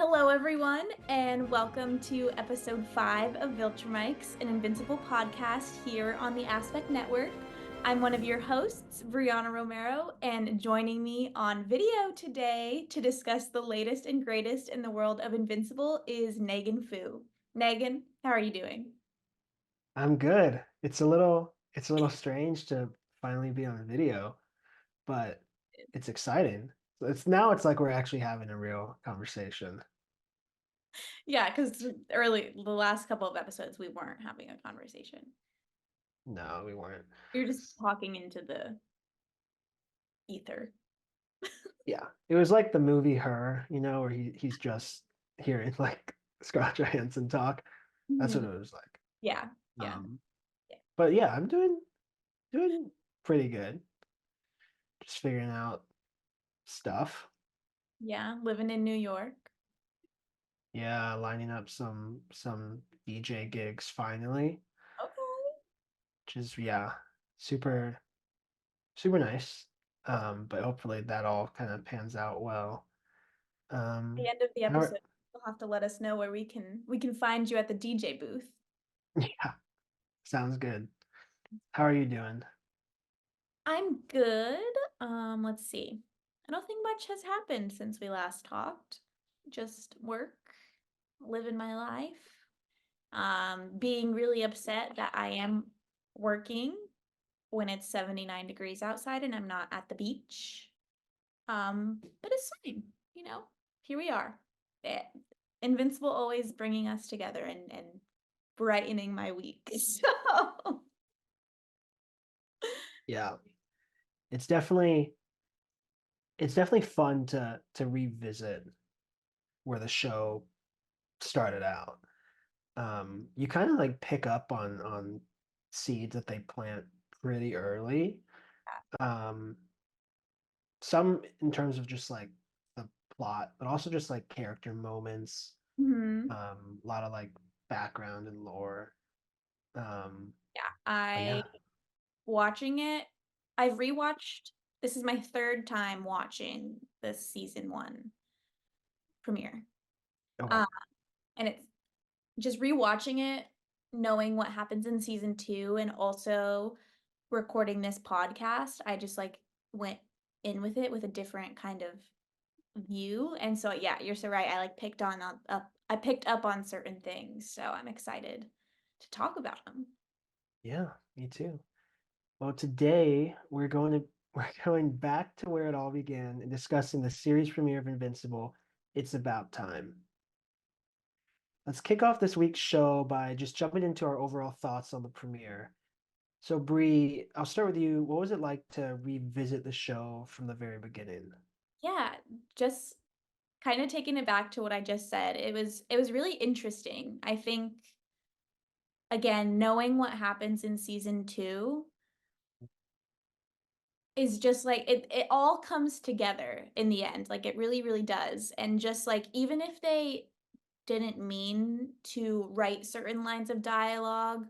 Hello, everyone, and welcome to episode 5 of Viltrumics, an Invincible Podcast here on the Aspect Network. I'm one of your hosts, BreAnna Romero, and joining me on video today to discuss the latest and greatest in the world of Invincible is Negan Fu. Negan, how are you doing? I'm good. It's a little strange to finally be on video, but it's exciting. It's like we're actually having a real conversation. Yeah, because the last couple of episodes, we weren't having a conversation. No, we weren't. You're just talking into the ether. Yeah. It was like the movie Her, where he's just hearing like Scarlett Johansson talk. That's what Mhm. it was like. Yeah, yeah, Um, yeah. but yeah, I'm doing pretty good. Just figuring out stuff. Yeah, living in New York. Yeah, lining up some DJ gigs finally. Okay. Which is yeah, super super nice. But hopefully that all kind of pans out well. The Um, end of the how episode, you'll have to let us know where we can find you at the DJ booth. yeah, sounds good. How are you doing? I'm good. Let's see. I don't think much has happened since we last talked. Just work, living my life. Being really upset that I am working when it's 79 degrees outside and I'm not at the beach. But it's fine, you know. Here we are. Eh, Invincible always bringing us together and brightening my week. So, Yeah, it's definitely it's definitely fun to revisit where the show started out. You kind of like pick up on seeds that they plant pretty early. Um, some in terms of just like the plot, but also just like character moments. mhm. A lot of like background and lore. Um, Yeah, but yeah, I watching it. I've rewatched. This is my third time watching the season 1 premiere. okay. Uh, and it's just rewatching it, knowing what happens in season 2, and also recording this podcast. I just like went in with it with a different kind of view. And so yeah, you're so right. I like picked on up I picked up on certain things. So I'm excited to talk about them. Yeah, me too. Well, today we're going back to where it all began and discussing the series premiere of Invincible. It's about time. Let's kick off this week's show by just jumping into our overall thoughts on the premiere. So, Bree, I'll start with you. What was it like to revisit the show from the very beginning? Yeah, just kind of taking it back to what I just said. It was really interesting. I think again, knowing what happens in season 2 is just like it all comes together in the end. Like it really really does. And just like even if they didn't mean to write certain lines of dialogue,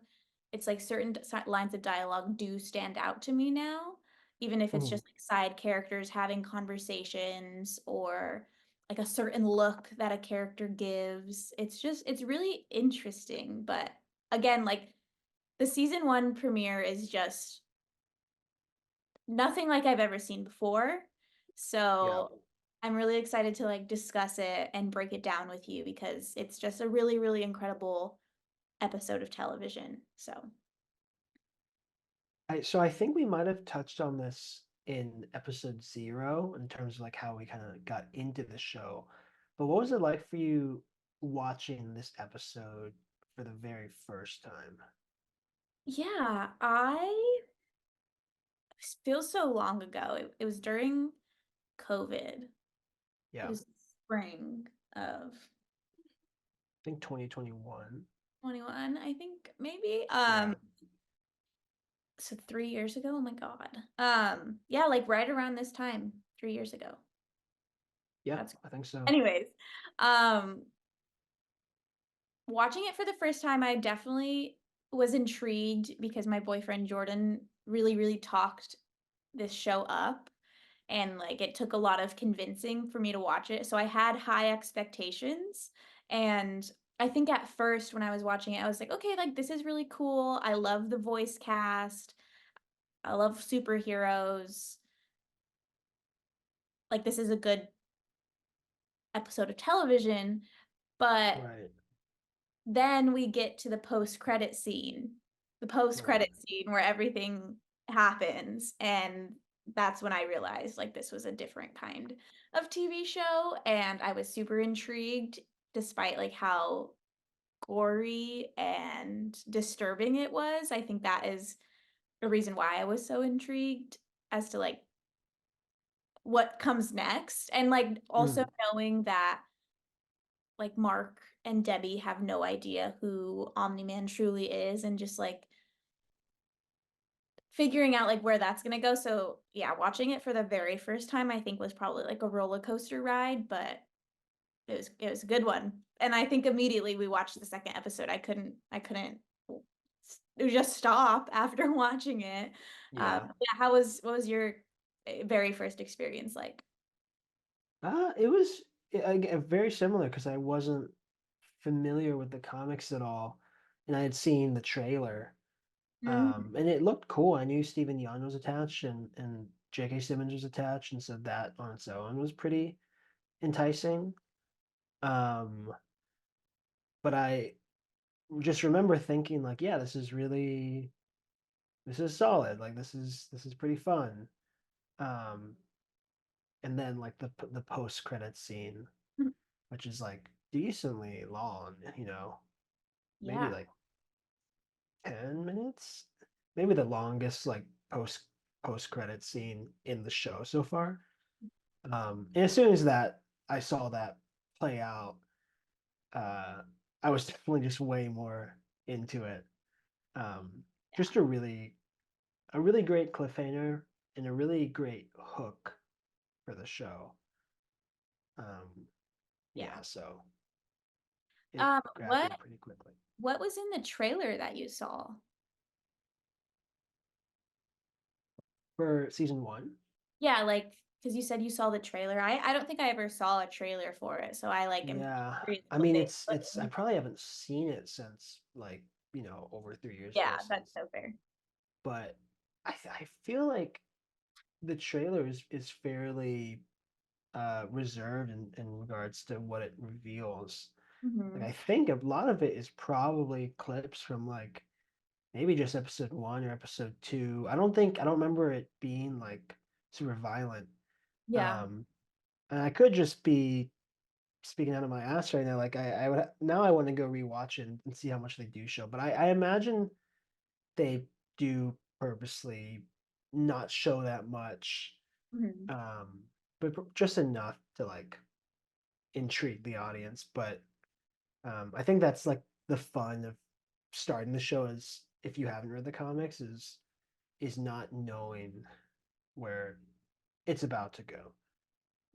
it's like certain lines of dialogue do stand out to me now, even if it's Mhm. just like side characters having conversations or like a certain look that a character gives. It's really interesting. But again, like the season 1 premiere is just nothing like I've ever seen before. Yeah. So I'm really excited to like discuss it and break it down with you because it's just a really, really incredible episode of television. So So I think we might have touched on this in episode 0 in terms of like how we kind of got into the show. But what was it like for you watching this episode for the very first time? yeah, I feel so long ago. It was during COVID. It Yeah, I was spring of think 2021. 21, I think maybe. Yeah. So 3 years ago. Oh my God. Yeah, like right around this time, 3 years ago. Yeah, That's I think so. anyways. Um, Watching it for the first time, I definitely was intrigued because my boyfriend Jordan really, really talked this show up. and like it took a lot of convincing for me to watch it. So I had high expectations, and I think at first when I was watching it, I was like, okay, like this is really cool. I love the voice cast. I love superheroes. Like this is a good episode of television, but Right. then we get to the post-credit scene. The Right. post-credit scene where everything happens, and that's when I realized like this was a different kind of TV show, and I was super intrigued despite like how gory and disturbing it was. I think that is the reason why I was so intrigued as to like what comes next, and like also Mm. knowing that like Mark and Debbie have no idea who Omni-Man truly is, and just like figuring out like where that's gonna go. So yeah, watching it for the very first time I think was probably like a roller coaster ride, but it was a good one. And I think immediately we watched the second episode. I couldn't just stop after watching it. Yeah. Yeah, what was your very first experience like? It was very similar because I wasn't familiar with the comics at all, and I had seen the trailer. Mhm. And it looked cool. I knew Stephen Yeun was attached and J.K. Simmons was attached, and so that on its own was pretty enticing. Um, but I just remember thinking like, yeah, this is solid. Like this is pretty fun. Um, and then like the post credit scene, which is like decently long, maybe Yeah. like 10 minutes, maybe the longest like post credit scene in the show so far. And as soon as that I saw that play out, uh, I was definitely just way more into it. Um, just a really great cliffhanger and a really great hook for the show. Um, Yeah. yeah, so it Um, grabbed what me pretty quickly. what was in the trailer that you saw? For season one, Yeah, like because you said you saw the trailer. I don't think I ever saw a trailer for it, so I like am yeah, curious I what mean they put it's I in. probably haven't seen it since like over 3 years ago Yeah, that's since, so fair. but I feel like the trailer is fairly reserved in regards to what it reveals. Like Hmm. I think a lot of it is probably clips from like maybe just episode one or episode two. I don't remember it being like super violent. Yeah. Um, and I could just be speaking out of my ass right now. Like I would now I want to go rewatch it and see how much they do show. But I imagine they do purposely not show that much, Hmm. um, but just enough to like intrigue the audience. But I think that's like the fun of starting the show is if you haven't read the comics is not knowing where it's about to go.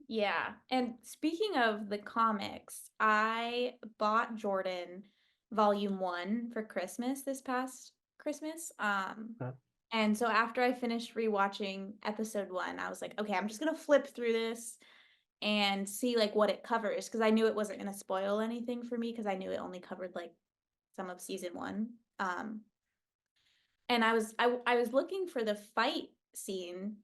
Yeah. And speaking of the comics, I bought Jordan Volume 1 for Christmas this past Christmas. Huh? And so after I finished rewatching episode 1, I was like, okay, I'm just gonna flip through this and see like what it covers because I knew it wasn't gonna spoil anything for me because I knew it only covered like some of season 1. And I was looking for the fight scene,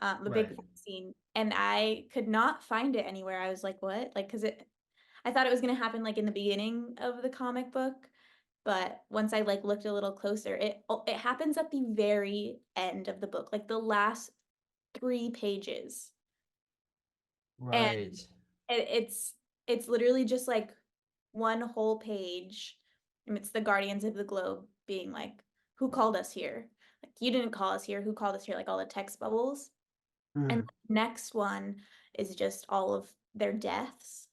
the big Right. fight scene, and I could not find it anywhere. I was like, what? Like, because I thought it was gonna happen like in the beginning of the comic book, but once I like looked a little closer, it happens at the very end of the book, like the last 3 pages, and Right. it's literally just like one whole page, and it's the Guardians of the Globe being like, "Who called us here? Like, you didn't call us here. Who called us here?" Like all the text bubbles. And Mm. the next one is just all of their deaths.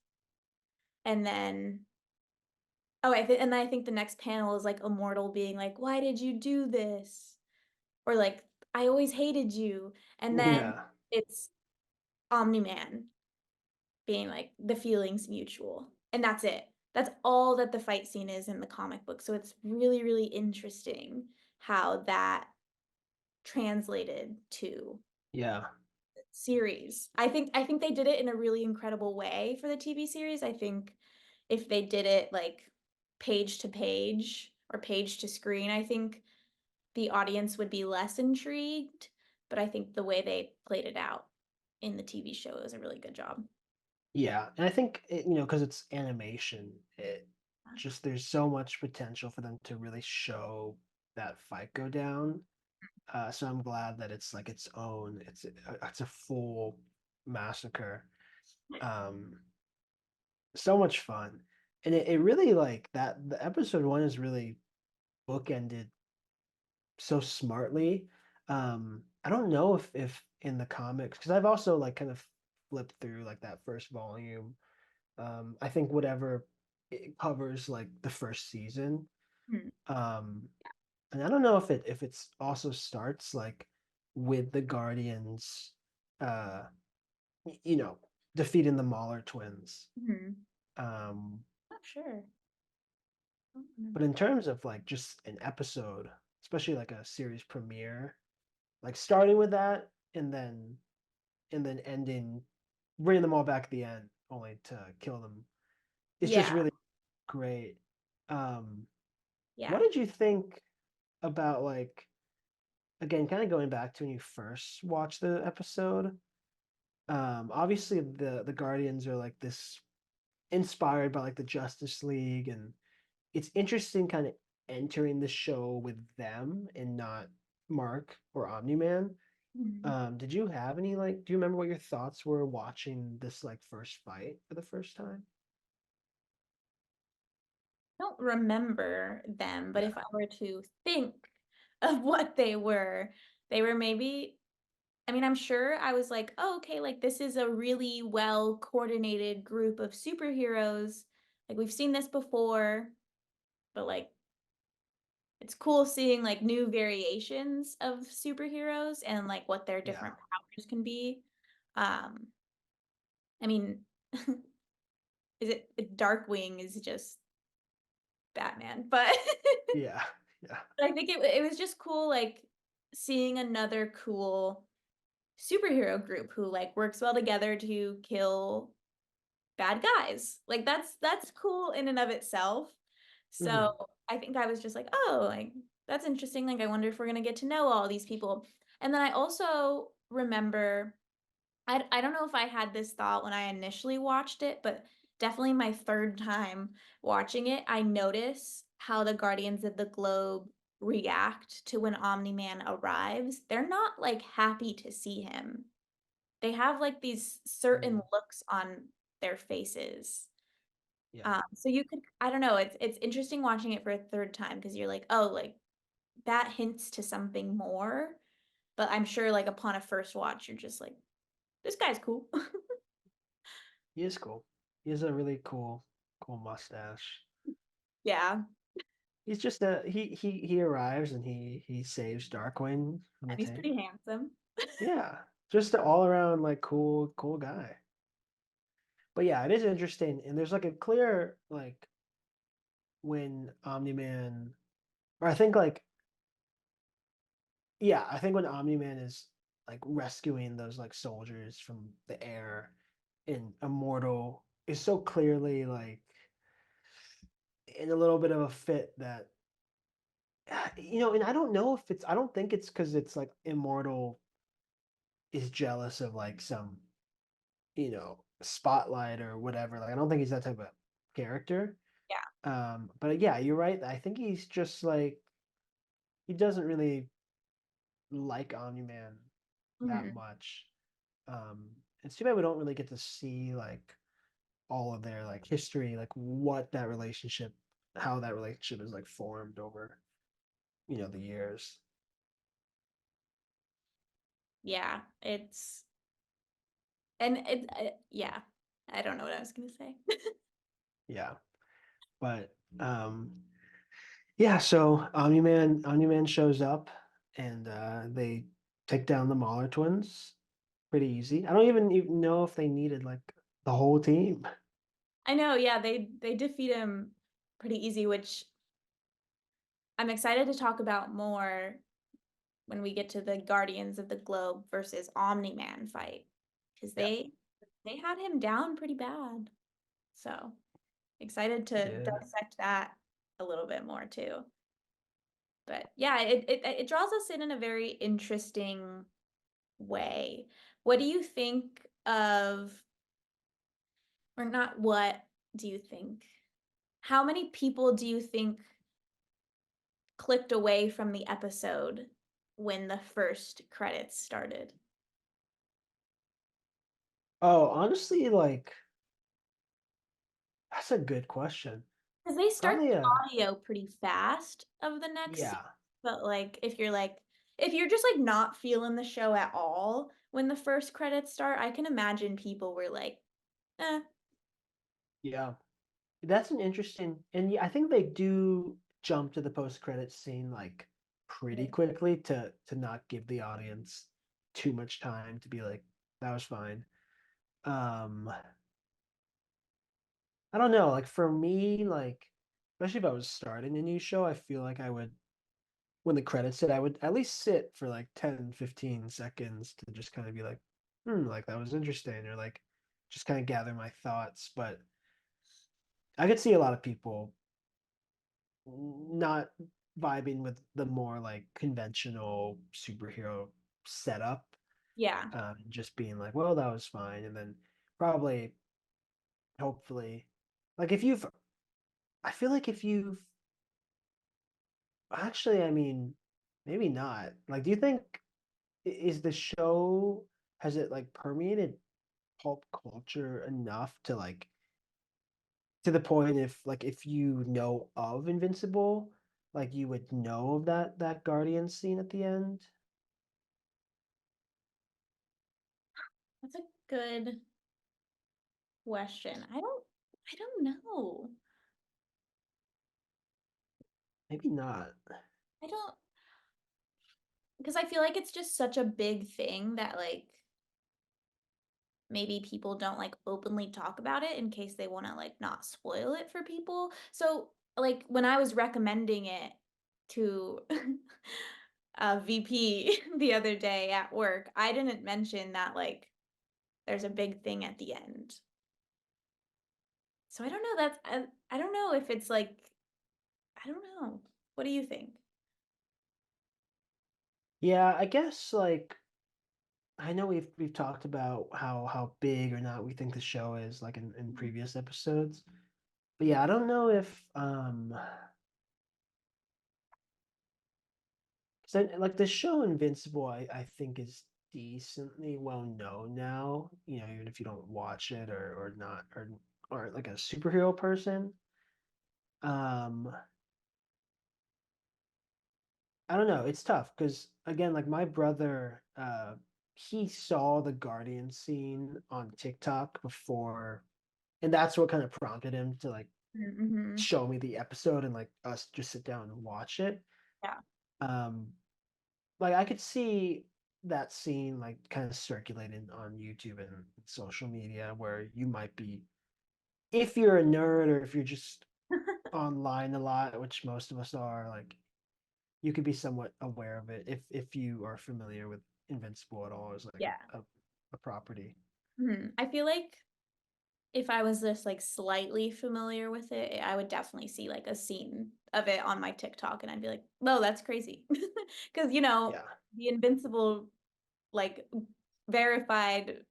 And then, and I think the next panel is like Immortal being like, "Why did you do this?" Or like, "I always hated you." And then Yeah. it's Omni-Man being like, "The feeling's mutual." And that's it. That's all that the fight scene is in the comic book. So it's really, really interesting how that translated to Yeah. series. I think they did it in a really incredible way for the TV series. I think if they did it like page to page or page to screen, I think the audience would be less intrigued, but I think the way they played it out in the TV show was a really good job. Yeah, and I think because it's animation, it just there's so much potential for them to really show that fight go down. So I'm glad that it's like its own. It's a full massacre. Um, so much fun, and it really like that. The episode one is really bookended so smartly. I don't know if in the comics, because I've also like kind of flipped through like that first volume. I think whatever it covers like the first season. Hmm. Um, and I don't know if it's also starts like with the Guardians, uh, you know, defeating the Mauler twins. Mhm. Um, Not sure. I don't but remember. in terms of like just an episode, especially like a series premiere, like starting with that and then ending, bringing them all back at the end, only to kill them. It's just Yeah, really great. Um, what yeah. did you think about like again, kind of going back to when you first watched the episode? Obviously the Guardians are like this inspired by like the Justice League, and it's interesting kind of entering the show with them and not Mark or Omni-Man. Mhm. Did you have any like do you remember what your thoughts were watching this like first fight for the first time? Don't remember them, but Yeah. if I were to think of what they were maybe, I mean, I'm sure I was like, oh, okay, like this is a really well coordinated group of superheroes. Like we've seen this before, but like it's cool seeing like new variations of superheroes and like what their Yeah. different powers can be. Um, I mean, Darkwing is just Batman, but Yeah. Yeah. I think it was just cool, like seeing another cool superhero group who like works well together to kill bad guys. Like that's cool in and of itself. So Hmm. I think I was just like, oh, like that's interesting. Like I wonder if we're gonna get to know all these people. And then I also remember I don't know if I had this thought when I initially watched it, but definitely my third time watching it, I notice how the Guardians of the Globe react to when Omni-Man arrives. They're not like happy to see him. They have like these certain Hmm. looks on their faces. Yeah. So you could, I don't know, it's interesting watching it for a third time because you're like, oh, like that hints to something more. But I'm sure like upon a first watch, you're just like, this guy's cool. He is cool. He has a really cool mustache. Yeah. He's just a he arrives and he saves Darkwing from the And he's tank. pretty handsome. Yeah, just an all around like cool guy. But yeah, it is interesting, and there's like a clear like when Omni Man, or I think like yeah, I think when Omni Man is like rescuing those like soldiers from the air, and Immortal is so clearly like in a little bit of a fit that and I don't know if it's I don't think it's because it's like Immortal is jealous of like some spotlight or whatever. Like I don't think he's that type of character. Yeah. But yeah, you're right. I think he's just like he doesn't really like Omni-Man that Mhm. much. It's too bad we don't really get to see like all of their like history, like what that relationship, how that relationship is like formed over, the years. Yeah. It's and yeah. I don't know what I was gonna say. Yeah. But yeah, so Omni-Man shows up and they take down the Mauler twins pretty easy. I don't even know if they needed like the whole team. I know, yeah, they defeat him pretty easy, which I'm excited to talk about more when we get to the Guardians of the Globe versus Omni-Man fight, because Yeah, they had him down pretty bad. So excited they to did. dissect that a little bit more too. But yeah, it draws us in a very interesting way. What do you think of, or not what do you think? How many people do you think clicked away from the episode when the first credits started? Oh, honestly, like that's a good question. Because they start Probably the a audio pretty fast of the next scene, yeah, but if you're just like not feeling the show at all when the first credits start, I can imagine people were like, eh, yeah. That's an interesting, and yeah, I think they do jump to the post-credits scene like pretty quickly to not give the audience too much time to be like, that was fine. Um, I don't know, like for me, like especially if I was starting a new show, I feel like I would when the credits hit, I would at least sit for like 10, 15 seconds to just kind of be like, like that was interesting, or like just kind of gather my thoughts. But I could see a lot of people not vibing with the more like conventional superhero setup, yeah. just being like, well, that was fine. And then probably, hopefully, like if you've, I feel like if you've, actually, I mean, maybe not. Like, do you think, is the show, has it like permeated pulp culture enough to like, to the point if you know of Invincible, like you would know of that Guardian scene at the end? That's a good question. I don't know. Maybe not. I don't because I feel like it's just such a big thing that like maybe people don't like openly talk about it in case they want to like not spoil it for people. So like when I was recommending it to a VP the other day at work, I didn't mention that like there's a big thing at the end. So I don't know I don't know if it's like I don't know. What do you think? Yeah, I guess like I know we've talked about how big or not we think the show is like in previous episodes. But yeah, I don't know if 'cause like the show Invincible I think is decently well known now, even if you don't watch it or not or like a superhero person. Um I don't know. It's tough because again, like my brother, he saw the Guardian scene on TikTok before, and that's what kind of prompted him to like Mm-hmm. show me the episode and like us just sit down and watch it. Yeah. Um, like I could see that scene like kind of circulating on YouTube and social media where you might be, if you're a nerd or if you're just online a lot, which most of us are, like you could be somewhat aware of it if you are familiar with Invincible at all as like Yeah. a property. I feel like if I was just like slightly familiar with it, I would definitely see like a scene of it on my TikTok and I'd be like, "Whoa, that's crazy." Because, Yeah. the Invincible like verified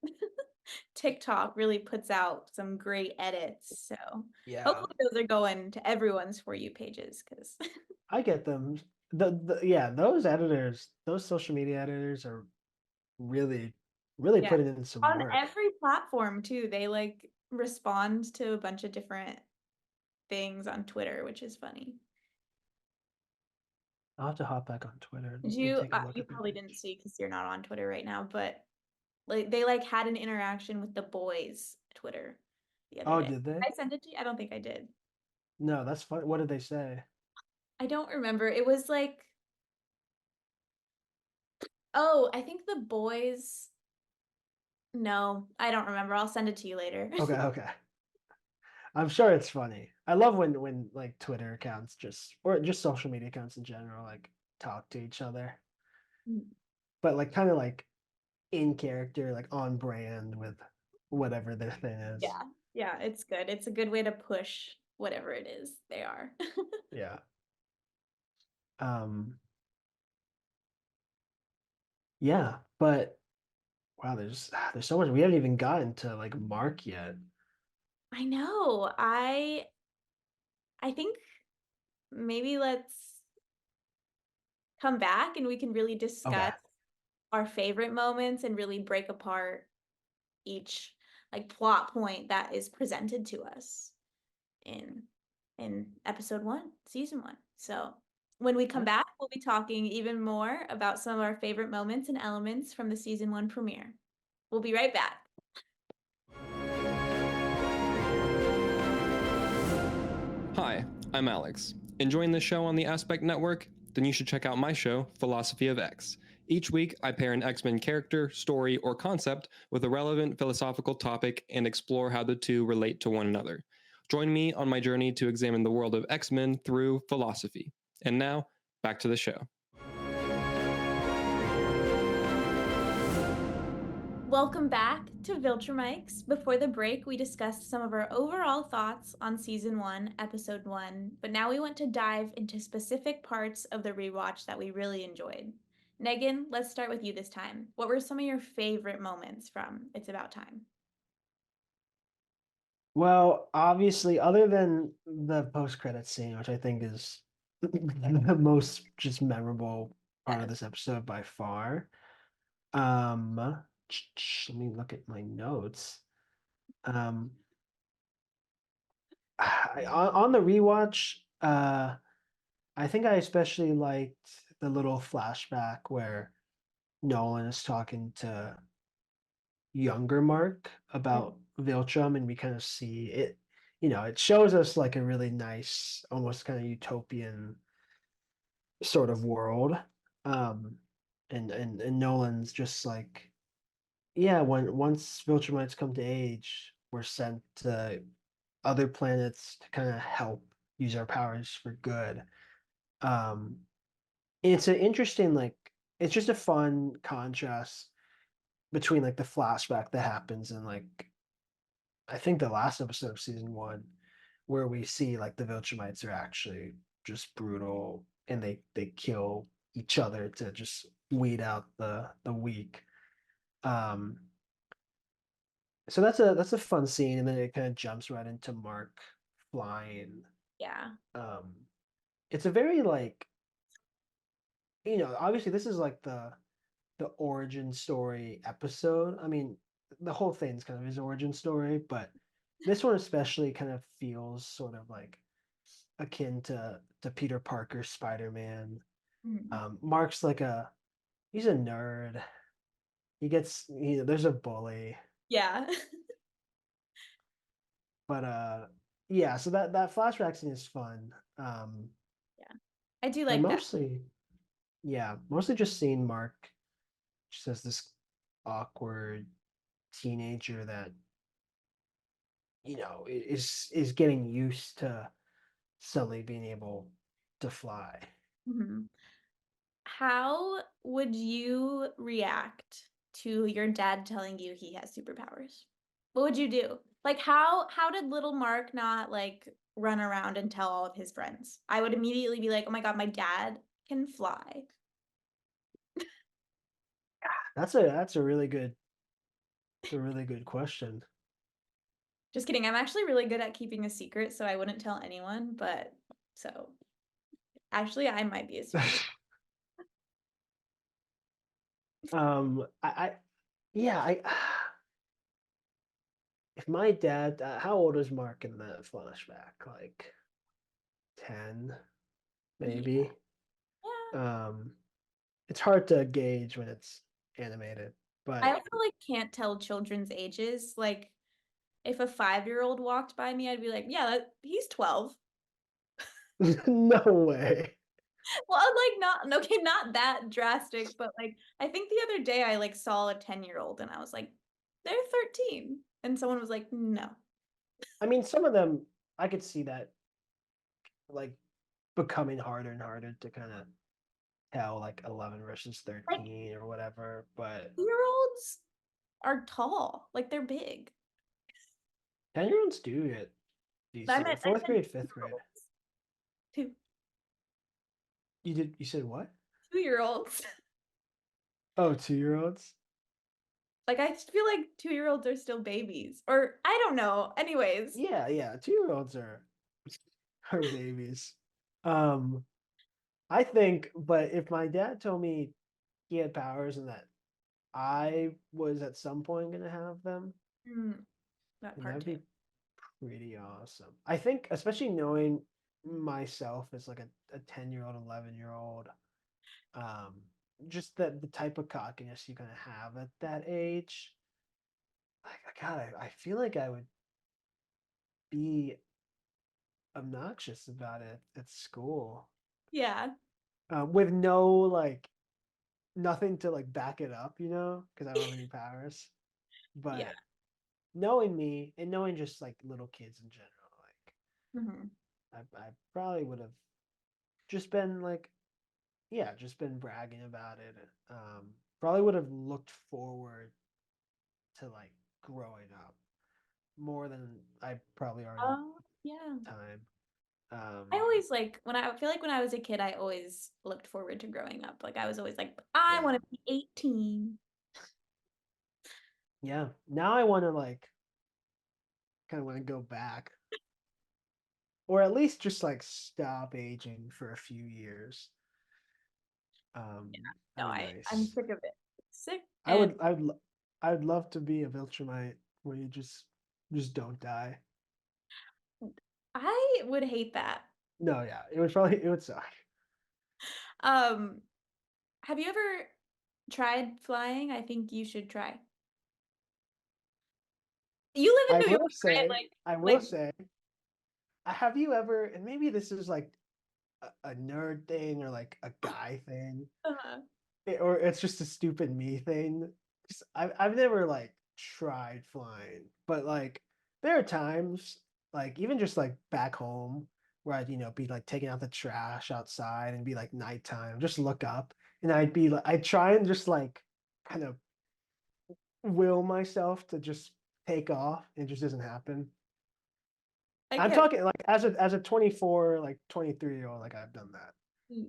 TikTok really puts out some great edits. So Yeah. hopefully those are going to everyone's For You pages because I get them. Yeah, those editors, those social media editors are really, really yeah, putting in some on work. every platform too, they like respond to a bunch of different things on Twitter, which is funny. I'll have to hop back on Twitter Did and you take a look you at their probably didn't page. see because you're not on Twitter right now, but like they like had an interaction with the boys Twitter the other Oh, day. did they? I sent it to you. I don't think I did. No, that's fun. What did they say? I don't remember. It was like, oh, I think the boys. No, I don't remember. I'll send it to you later. Okay, okay. I'm sure it's funny. I love when like Twitter accounts just or just social media accounts in general like talk to each other. but like kind of like in character, like on brand with whatever their thing is. Yeah. Yeah, it's good. It's a good way to push whatever it is they are. Yeah. Um, yeah, but wow, there's so much. We haven't even gotten to like Mark yet. I know. I think maybe let's come back and we can really Okay. discuss our favorite moments and really break apart each like plot point that is presented to us in episode 1, season 1. So when we come Yeah. back, we'll be talking even more about some of our favorite moments and elements from the season 1 premiere. We'll be right back. Hi, I'm Alex. Enjoying this show on the Aspect Network? Then you should check out my show, Philosophy of X. Each week, I pair an X Men character, story, or concept with a relevant philosophical topic and explore how the two relate to one another. Join me on my journey to examine the world of X Men through philosophy. And now, back to the show. Welcome back to Viltrumics. Before the break, we discussed some of our overall thoughts on season 1, episode 1, but now we want to dive into specific parts of the rewatch that we really enjoyed. Negan, let's start with you this time. What were some of your favorite moments from It's About Time? Well, obviously, other than the post-credit scene, which I think is the most just memorable part of Yes. this episode by far. Let me look at my notes. Um, on the rewatch, I think I especially liked the little flashback where Nolan is talking to younger Mark about Viltrum, and we kind of see it. It shows us like a really nice, almost kind of utopian sort of world. Um, and Nolan's just like, yeah, once Viltrumites come to age, we're sent to other planets to kind of help use our powers for good. Um, it's an interesting, like, it's just a fun contrast between like the flashback that happens in like I think the last episode of season 1, where we see like the Viltrumites are actually just brutal and they kill each other to just weed out the weak. Um, so that's a fun scene, and then it kind of jumps right into Mark flying. Yeah. Um, it's a very like obviously this is like the origin story episode. I mean, the whole thing's kind of his origin story, but this one especially kind of feels sort of like akin to Peter Parker's Spider-Man. Mhm. Mark's like he's a nerd. There's a bully, Yeah. but yeah, so that flashback scene is fun. Yeah. I do And like that. mostly just seeing Mark just as this awkward teenager that is getting used to suddenly being able to fly. Mhm. How would you react to your dad telling you he has superpowers? What would you do? Like how did little Mark not like run around and tell all of his friends? I would immediately be like, "Oh my God, my dad can fly." That's a really good question. Just kidding. I'm actually really good at keeping a secret, so I wouldn't tell anyone, but so actually I might be a super. I yeah, I if my dad, how old is Mark in that flashback? Like 10, Yeah. maybe. Yeah. Um, it's hard to gauge when it's animated, I but also like can't tell children's ages. Like if a 5-year-old walked by me, I'd be like, "Yeah, he's 12." no way. Well, like not okay, not that drastic, but like I think the other day I like saw a 10-year-old and I was like, they're 13. And someone was like, no. I mean, some of them I could see that like becoming harder and harder to kind of tell like 11 versus Like 13 or whatever, but 2-year-olds are tall, like they're big. 10-year-olds do get I decent. meant I Fourth meant grade, fifth grade. 2-year-olds. Two You said what? 2-year-olds. Oh, 2-year-olds? Like I just feel like 2-year-olds are still babies, or I don't know. Anyways, Yeah, 2-year-olds are babies. Um, I think, but if my dad told me he had powers and that I was at some point gonna have them, that and part that'd too. be pretty awesome. I think, especially knowing myself as like a 10-year-old, 11-year-old, um, just the type of cockiness you're gonna have at that age. Like, God, I feel like I would be obnoxious about it at school, Yeah, with no like nothing to like back it up, because I don't have any powers. yeah. But knowing me and knowing just like little kids in general, like Hmm. I probably would have just been like, yeah, just been bragging about it. Probably would have looked forward to like growing up more than I probably already Oh, yeah. time. I always like I feel like when I was a kid, I always looked forward to growing up. Like I was always like, I Yeah, want to be 18. yeah. Now I want to like kind of want to go back, or at least just like stop aging for a few years. No, That'd be I'm nice. sick of it. Sick I and would I would lo- I would love to be a Viltrumite where you just don't die. I would hate that. No, yeah, it would suck. Um, have you ever tried flying? I think you should try. You live I in New York, will right? say, I will Like, say, have you ever, and maybe this is like a nerd thing or like a guy thing, uh, or it's just a stupid me thing. I've never like tried flying, but like there are times, like even just like back home, where I'd be like taking out the trash outside and be like nighttime, just look up and I'd be like I'd try and just like kind of will myself to just take off, and it just doesn't happen. I I'm can't. talking like as a 24, like 23-year-old, like I've done that.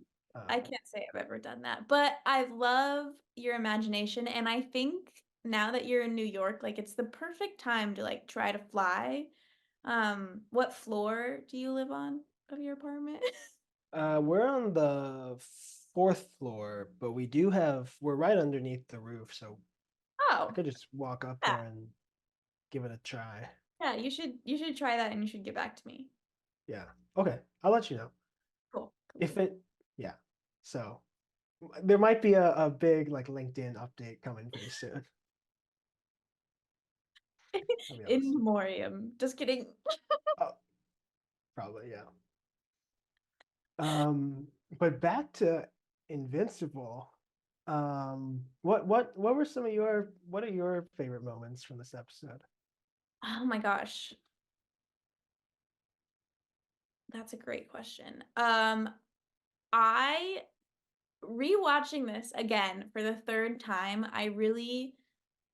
I can't say I've ever done that, but I love your imagination, and I think now that you're in New York, like it's the perfect time to like try to fly. What floor do you live on of your apartment? We're on the fourth floor, but we're right underneath the roof, so I Oh, could just walk up yeah. there and give it a try. Yeah, you should try that and you should get back to me. Yeah. Okay. I'll let you know. Cool. Cool, If cool. it, yeah. So there might be a big like LinkedIn update coming pretty soon. That'll be In awesome. memoriam. Just kidding. Oh, probably, yeah. Um, but back to Invincible. What were what are your favorite moments from this episode? Oh my gosh. That's a great question. I rewatching this again for the third time, I really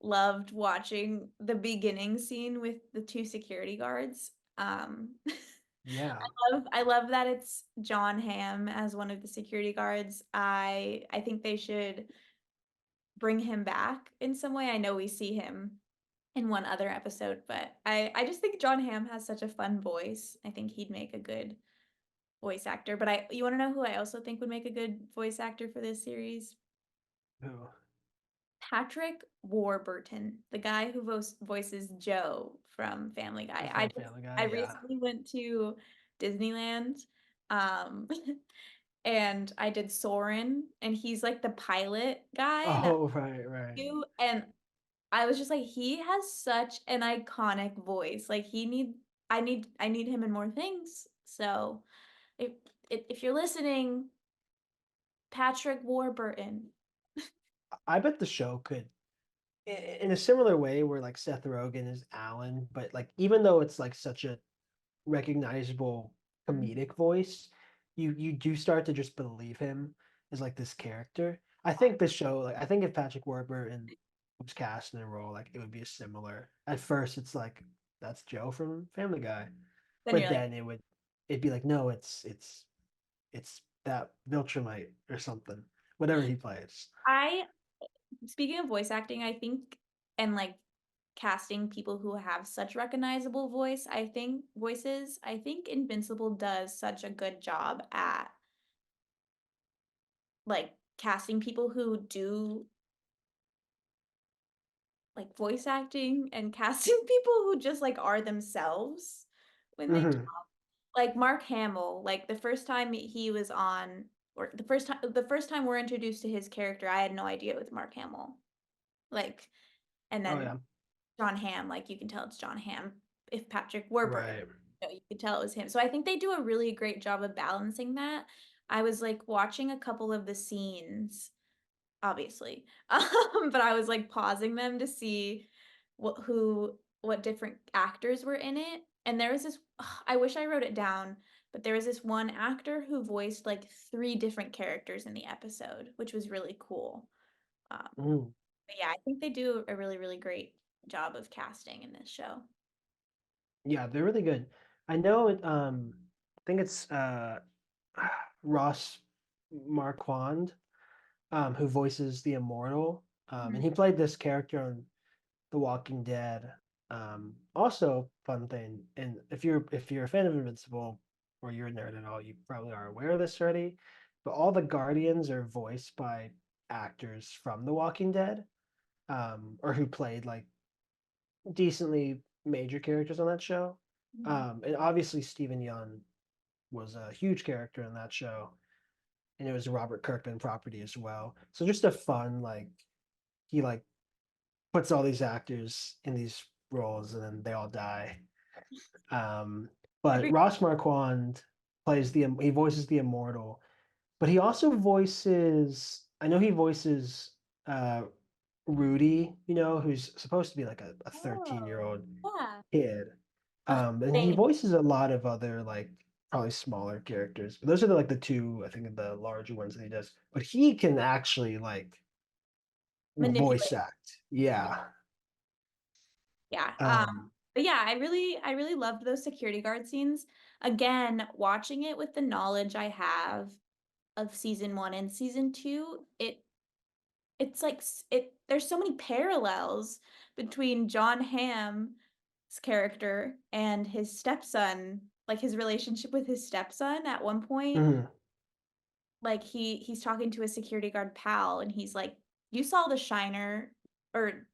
loved watching the beginning scene with the two security guards. Yeah. I love that it's John Hamm as one of the security guards. I think they should bring him back in some way. I know we see him in one other episode, but I just think John Hamm has such a fun voice. I think he'd make a good voice actor. But you want to know who I also think would make a good voice actor for this series? Who? Patrick Warburton, the guy who voices Joe from Family Guy. From Family I Guy, yeah. recently went to Disneyland, um, and I did Soren, and he's like the pilot guy that Oh, right. you and I was just like, he has such an iconic voice. Like I need him in more things. So if if you're listening, Patrick Warburton. I bet the show could, in a similar way where like Seth Rogen is Alan, but like even though it's like such a recognizable comedic voice, you do start to just believe him. is like this character. I think this show, like I think if Patrick Warburton was cast in a role, like it would be a similar. At first, it's like that's Joe from Family Guy, Then but you're like, then it'd be like no, it's that Viltrumite or something, whatever he plays. I speaking of voice acting, I think, and like casting people who have such recognizable voices, I think Invincible does such a good job at like casting people who do like voice acting and casting people who just like are themselves when they Hmm. like Mark Hamill, like the first time he was on, or the first time we're introduced to his character, I had no idea it was Mark Hamill. Like, and Oh then yeah, John Hamm, like you can tell it's John Hamm. If Patrick Warburton, right. you could tell it was him. So I think they do a really great job of balancing that. I was like watching a couple of the scenes, obviously, but I was like pausing them to see what different actors were in it. And there was this, I wish I wrote it down, but there was this one actor who voiced like three different characters in the episode, which was really cool. Mm. But yeah, I think they do a really, really great job of casting in this show. Yeah, they're really good. I know it. I think it's Ross Marquand, who voices the Immortal, and Mhm. he played this character on The Walking Dead. Also, fun thing, and if you're a fan of Invincible or you're a nerd at all, you probably are aware of this already. But all the Guardians are voiced by actors from The Walking Dead, or who played like decently major characters on that show. Mhm. And obviously Stephen Young was a huge character in that show, and it was a Robert Kirkman property as well. So just a fun like he like puts all these actors in these roles and then they all die. Um, but Every Ross Marquand he voices the Immortal, but he also voices I know he voices uh Rudy, who's supposed to be like a 13-year-old yeah. kid. Ugh, And he same. voices a lot of other like probably smaller characters. But those are like the two, I think, of the larger ones that he does. But he can actually like voice Manipulate. act. Yeah. Yeah. Um, But yeah, I really loved those security guard scenes. Again, watching it with the knowledge I have of season one and season two, it's like there's so many parallels between John Hamm's character and his stepson, like his relationship with his stepson at one point. mhm. Like he's talking to a security guard pal and he's like, "You saw the shiner," or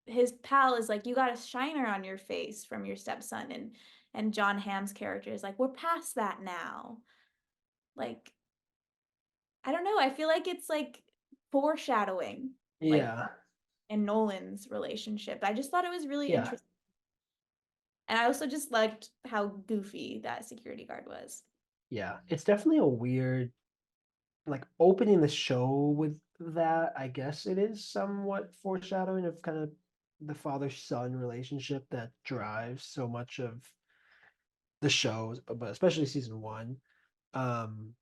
his pal is like, "You got a shiner on your face from your stepson," and John Hamm's character is like, "We're past that now." Like, I don't know, I feel like it's like foreshadowing, like Yeah. in Nolan's relationship. I just thought it was really Yeah. interesting. And I also just liked how goofy that security guard was. Yeah. It's definitely a weird like opening the show with that. I guess it is somewhat foreshadowing of kind of the father-son relationship that drives so much of the shows, but especially season one. Um,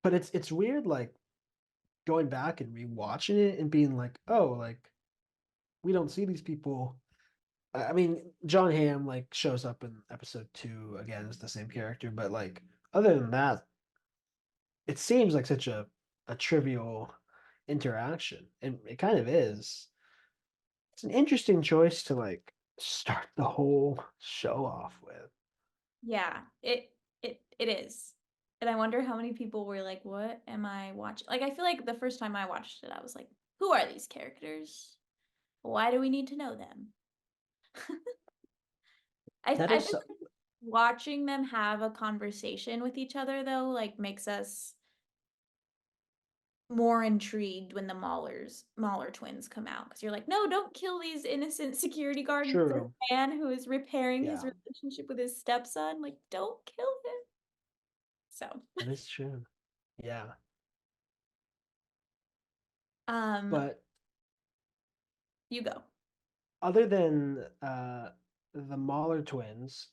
but it's weird, like going back and rewatching it and being like, oh, like we don't see these people. I mean, John Hamm like shows up in episode two again as the same character, but like other than that, it seems like such a trivial interaction, and it kind of is. It's an interesting choice to like start the whole show off with. Yeah, it is. And I wonder how many people were like, "What am I watching?" Like I feel like the first time I watched it, I was like, "Who are these characters? Why do we need to know them?" That I is think watching them have a conversation with each other though, like makes us more intrigued when the Mauler twins come out because you're like, no, don't kill these innocent security guard this true. man who is repairing his Yeah, relationship with his stepson. Like, don't kill him. So, that is true. Yeah, um, but you go. other than the Mahler twins,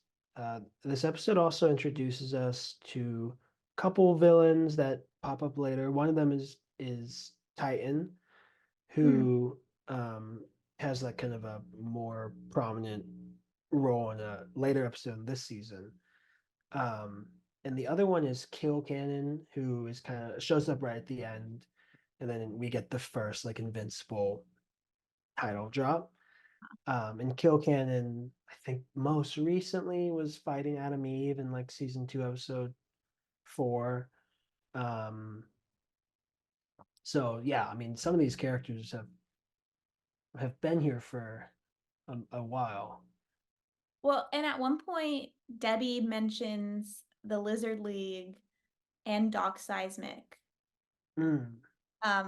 this episode also introduces us to a couple villains that pop up later. One of them is Titan, who has like kind of a more prominent role in a later episode of this season. Um, and the other one is Kill Cannon, who is kind of shows up right at the end, and then we get the first like Invincible title drop. And Kill Cannon, I think most recently was fighting Adam Eve in like season 2, episode 4. Um, so yeah, I mean, some of these characters have been here for a while. Well, and at one point, Debbie mentions the Lizard League and Doc Seismic. Mm.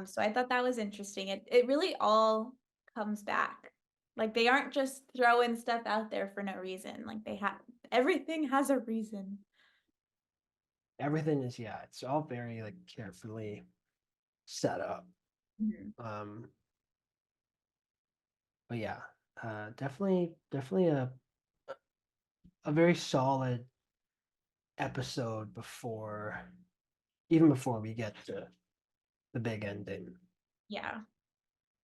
So I thought that was interesting. It really all comes back. Like they aren't just throwing stuff out there for no reason. Like everything has a reason. Everything is, yeah, it's all very like carefully set up. Mhm. But yeah, definitely a very solid episode even before we get to the big ending. Yeah.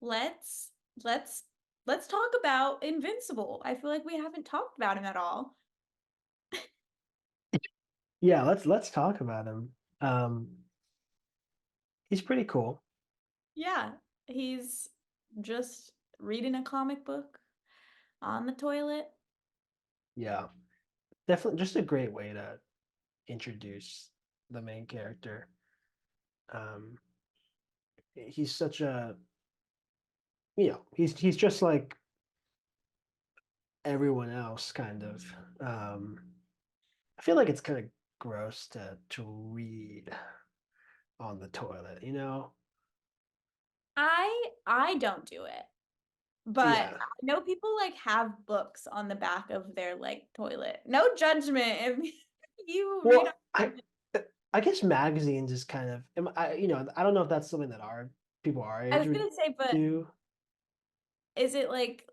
Let's let's let's talk about Invincible. I feel like we haven't talked about him at all. Yeah, let's talk about him. Um, he's pretty cool. Yeah, he's just reading a comic book on the toilet. Yeah, definitely just a great way to introduce the main character. Um, he's such a he's just like everyone else, kind of. I feel like it's kind of gross to read on the toilet, you know? I don't do it. But Yeah. I know people like have books on the back of their like toilet. No judgment if you read Well, I guess magazines is kind of I don't know if that's something that our people our I age was would gonna say, but do. is it like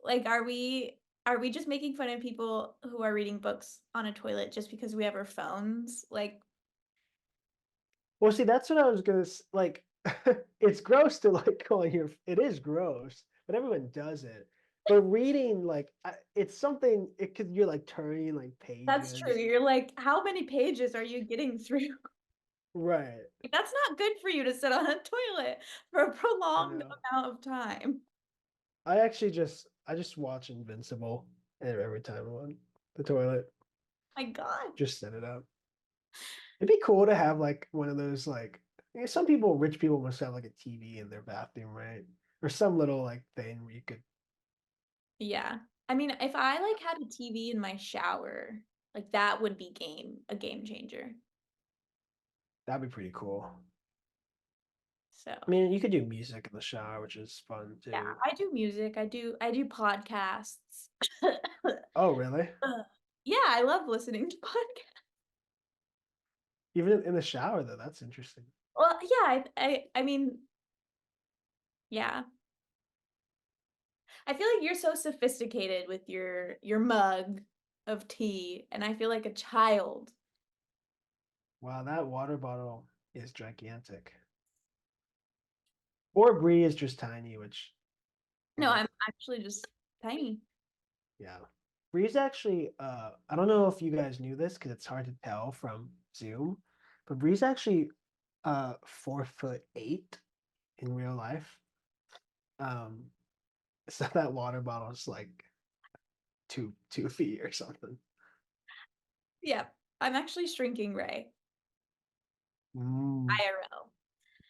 are we just making fun of people who are reading books on a toilet just because we have our phones? Like Well, see, that's what I was gonna like. It's gross to like go on your. It is gross, but everyone does it. But reading, like, it's something. It could you're like turning like that's true. pages. You're like, how many pages are you getting through? Right. That's not good for you to sit on a toilet for a I prolonged know. amount of time. I just watch Invincible every time I'm on the toilet. My God. Just set it up. It'd be cool to have like one of those like some people, rich people must have like a TV in their bathroom, right? Or some little like thing where you could. Yeah. I mean, if I like had a TV in my shower, like that would be a game changer. That'd be pretty cool. So, I mean, you could do music in the shower, which is fun yeah, too. I do music. I do podcasts. Oh, really? Yeah, I love listening to podcasts. Even in the shower, though, that's interesting. Well, yeah, I mean, yeah. I feel like you're so sophisticated with your mug of tea, and I feel like a child. Wow, that water bottle is gigantic. Or Brie is just tiny, which, No, well, I'm actually just tiny. yeah. Bree's actually, I don't know if you guys knew this because it's hard to tell from Zoom, but Bree's actually 4'8" in real life. Um, so that water bottle is like 2 feet or something. Yeah, I'm actually shrinking Ray. Mm, IRL.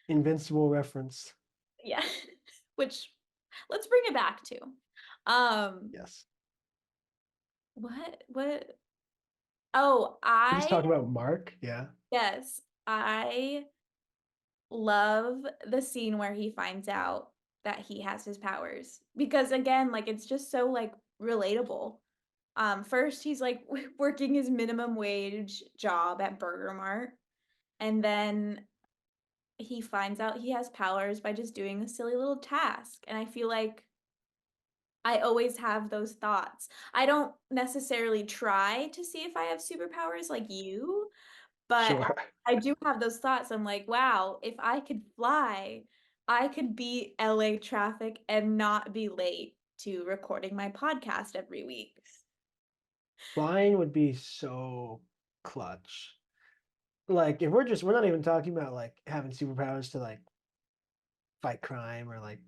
Invincible reference. Yeah. Which let's bring it back to. Um, Yes. what oh, We just talk about Mark. Yeah. yes, I love the scene where he finds out that he has his powers because again, like it's just so like relatable. First he's like working his minimum wage job at Burger Mart, and then he finds out he has powers by just doing a silly little task. And I feel like I always have those thoughts. I don't necessarily try to see if I have superpowers like you, But Sure. I do have those thoughts. I'm like, wow, if I could fly, I could beat LA traffic and not be late to recording my podcast every week. Flying would be so clutch. Like if we're not even talking about like having superpowers to like fight crime or like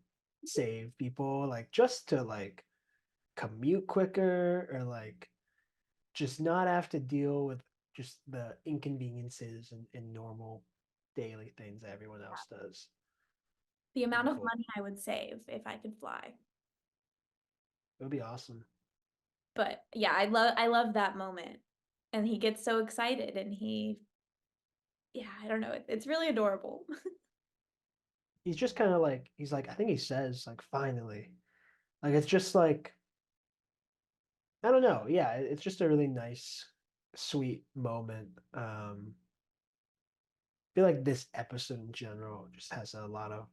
save people, like just to like commute quicker or like just not have to deal with just the inconveniences and normal daily things that everyone else does. The It'd amount be of cool. money I would save if I could fly. It would be awesome. But yeah, I love that moment. And he gets so excited and yeah, I don't know. It's really adorable. He's just kind of like he's like I think he says like finally. Like it's just like I don't know. Yeah, it's just a really nice, sweet moment. I feel like this episode in general just has a lot of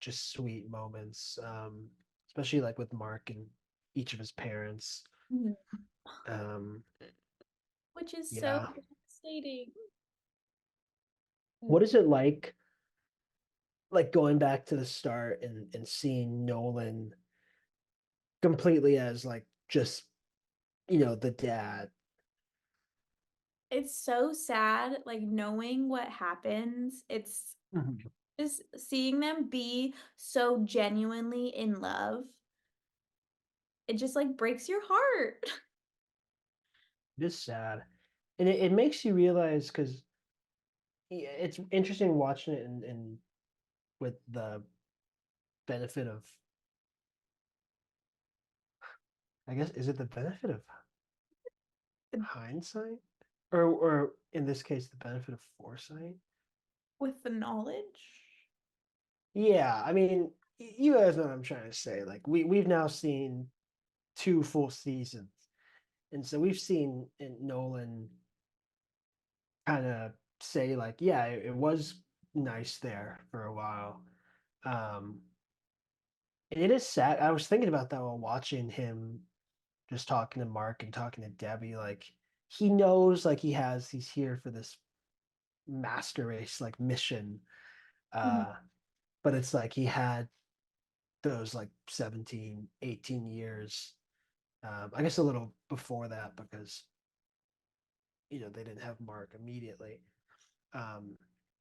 just sweet moments, especially like with Mark and each of his parents. Mhm. Um, Which is so yeah. devastating. What is it like going back to the start and seeing Nolan completely as like just, the dad? It's so sad, like knowing what happens. It's Mhm. just seeing them be so genuinely in love. It just like breaks your heart. It is sad. And it makes you realize because it's interesting watching it and with the benefit of, I guess, is it the benefit of hindsight? Or in this case, the benefit of foresight? With the knowledge. Yeah, I mean, you guys know what I'm trying to say. Like we've now seen two full seasons. And so we've seen Nolan kind of say like, yeah, it was nice there for a while. Um, and it is sad. I was thinking about that while watching him just talking to Mark and talking to Debbie. Like he knows like he's here for this master race like mission. Mhm. Uh, but it's like he had those like 17, 18 years. I guess a little before that because they didn't have Mark immediately. Um,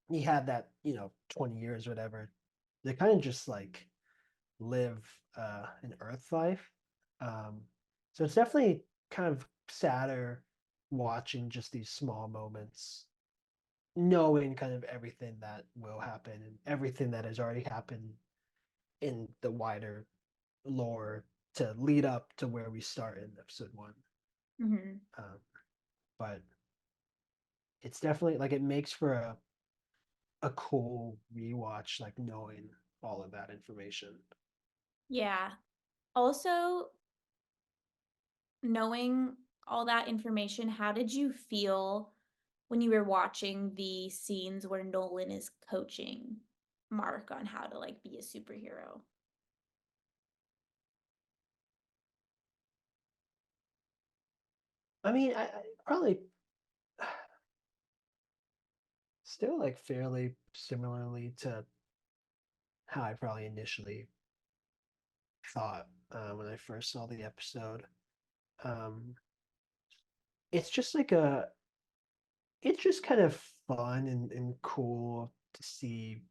he had that 20 years or whatever. They kind of just like live an Earth life. Um, so it's definitely kind of sadder watching just these small moments, knowing kind of everything that will happen and everything that has already happened in the wider lore to lead up to where we start in episode one. Mhm. Um, but it's definitely like it makes for a cool rewatch, like knowing all of that information. Yeah. Also, knowing all that information, how did you feel when you were watching the scenes where Nolan is coaching Mark on how to like be a superhero? I mean, I probably still like fairly similarly to how I probably initially thought when I first saw the episode. Um, it's just like it's just kind of fun and cool to see,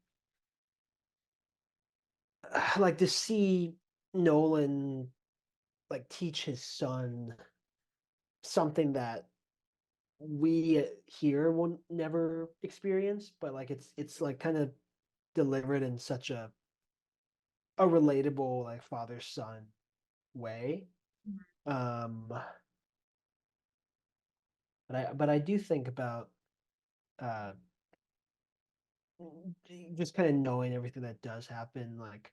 like to see Nolan like teach his son something that we here will never experience, but like it's like kind of delivered in such a relatable like father son way. Mhm. Um, but I do think about uh just kind of knowing everything that does happen. Like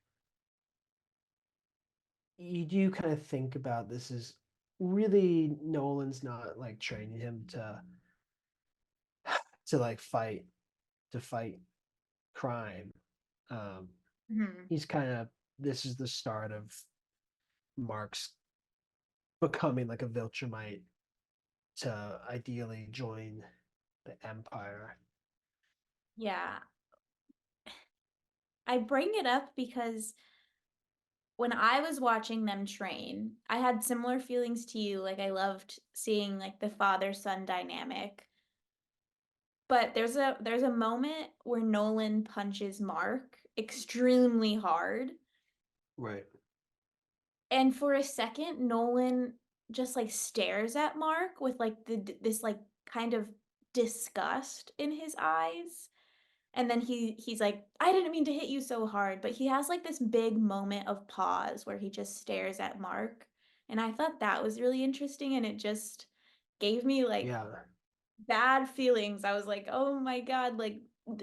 you do kind of think about this is really Nolan's not like training him to like fight crime. Um, Mhm. he's kind of this is the start of Mark's becoming like a Viltrumite to ideally join Empire. Yeah. I bring it up because when I was watching them train, I had similar feelings to you. Like I loved seeing like the father-son dynamic. But there's a moment where Nolan punches Mark extremely hard. Right. And for a second, Nolan just like stares at Mark with like this like kind of disgust in his eyes. And then he's like, I didn't mean to hit you so hard, but he has like this big moment of pause where he just stares at Mark. And I thought that was really interesting, and it just gave me like Yeah. bad feelings. I was like, oh my God, like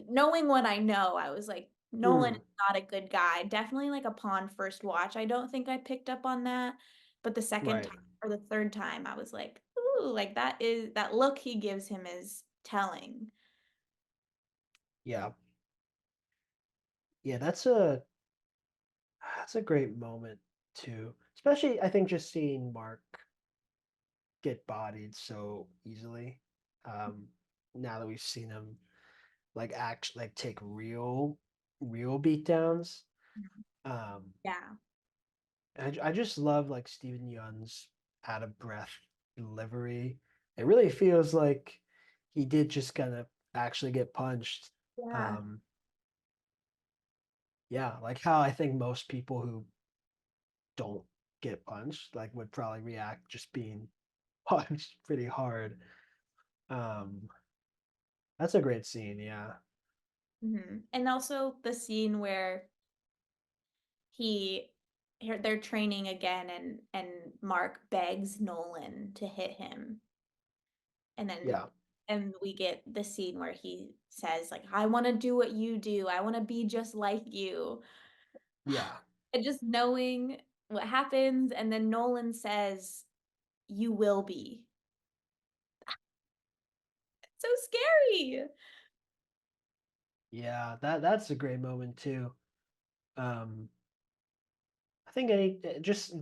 knowing what I know, I was like, Nolan Mm, is not a good guy. Definitely like upon first watch, I don't think I picked up on that. But the second right. time or the third time, I was like, ooh, like that look he gives him is telling. Yeah. Yeah, that's a great moment too. Especially I think just seeing Mark get bodied so easily. Um, now that we've seen him like take real beatdowns. Um, Yeah. I just love like Steven Yeun's out of breath delivery. It really feels like he did just kind of actually get punched. Yeah. Um, yeah, like how I think most people who don't get punched like would probably react just being punched pretty hard. Um, that's a great scene, yeah. And also the scene where he they're training again, and Mark begs Nolan to hit him. And then Yeah. and we get the scene where he says like, I want to do what you do. I want to be just like you. Yeah. And just knowing what happens, and then Nolan says, you will be. So scary. Yeah, that's a great moment too. Um, I think any just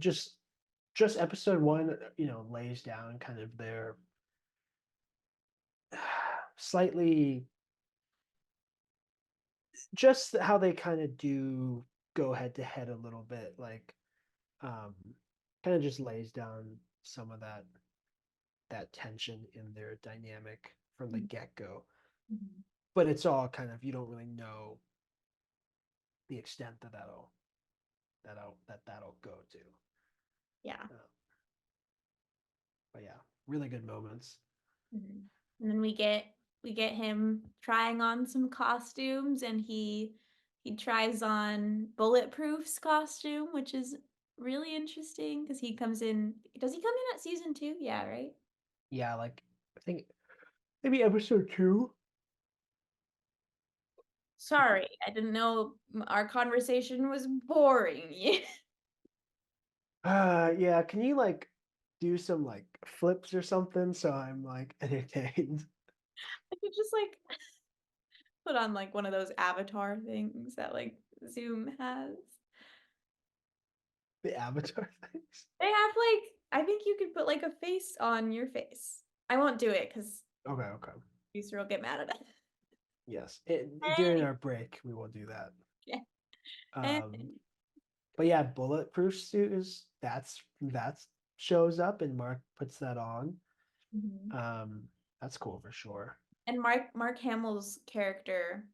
episode one, lays down kind of their slightly just how they kind of do go head to head a little bit, like um, kind of just lays down some of that tension in their dynamic from the get go. Mhm. But it's all kind of you don't really know the extent that'll go to. Yeah. Uh, but yeah, really good moments. And then we get him trying on some costumes, and he tries on Bulletproof's costume, which is really interesting because he comes in. Does he come in at season 2? Yeah, right? Yeah, like I think maybe episode two. Sorry, I didn't know our conversation was boring you. Yeah, can you like do some like flips or something so I'm like entertained? I could just like put on like one of those avatar things that like Zoom has. The avatar things. They have like, I think you could put like a face on your face. I won't do it because Okay, okay. producer will get mad at it. Yes. During our break we will do that. Yeah. And Um but yeah, bulletproof suit is that's shows up and Mark puts that on. Mhm. Um that's cool for sure. and Mark Hamill's character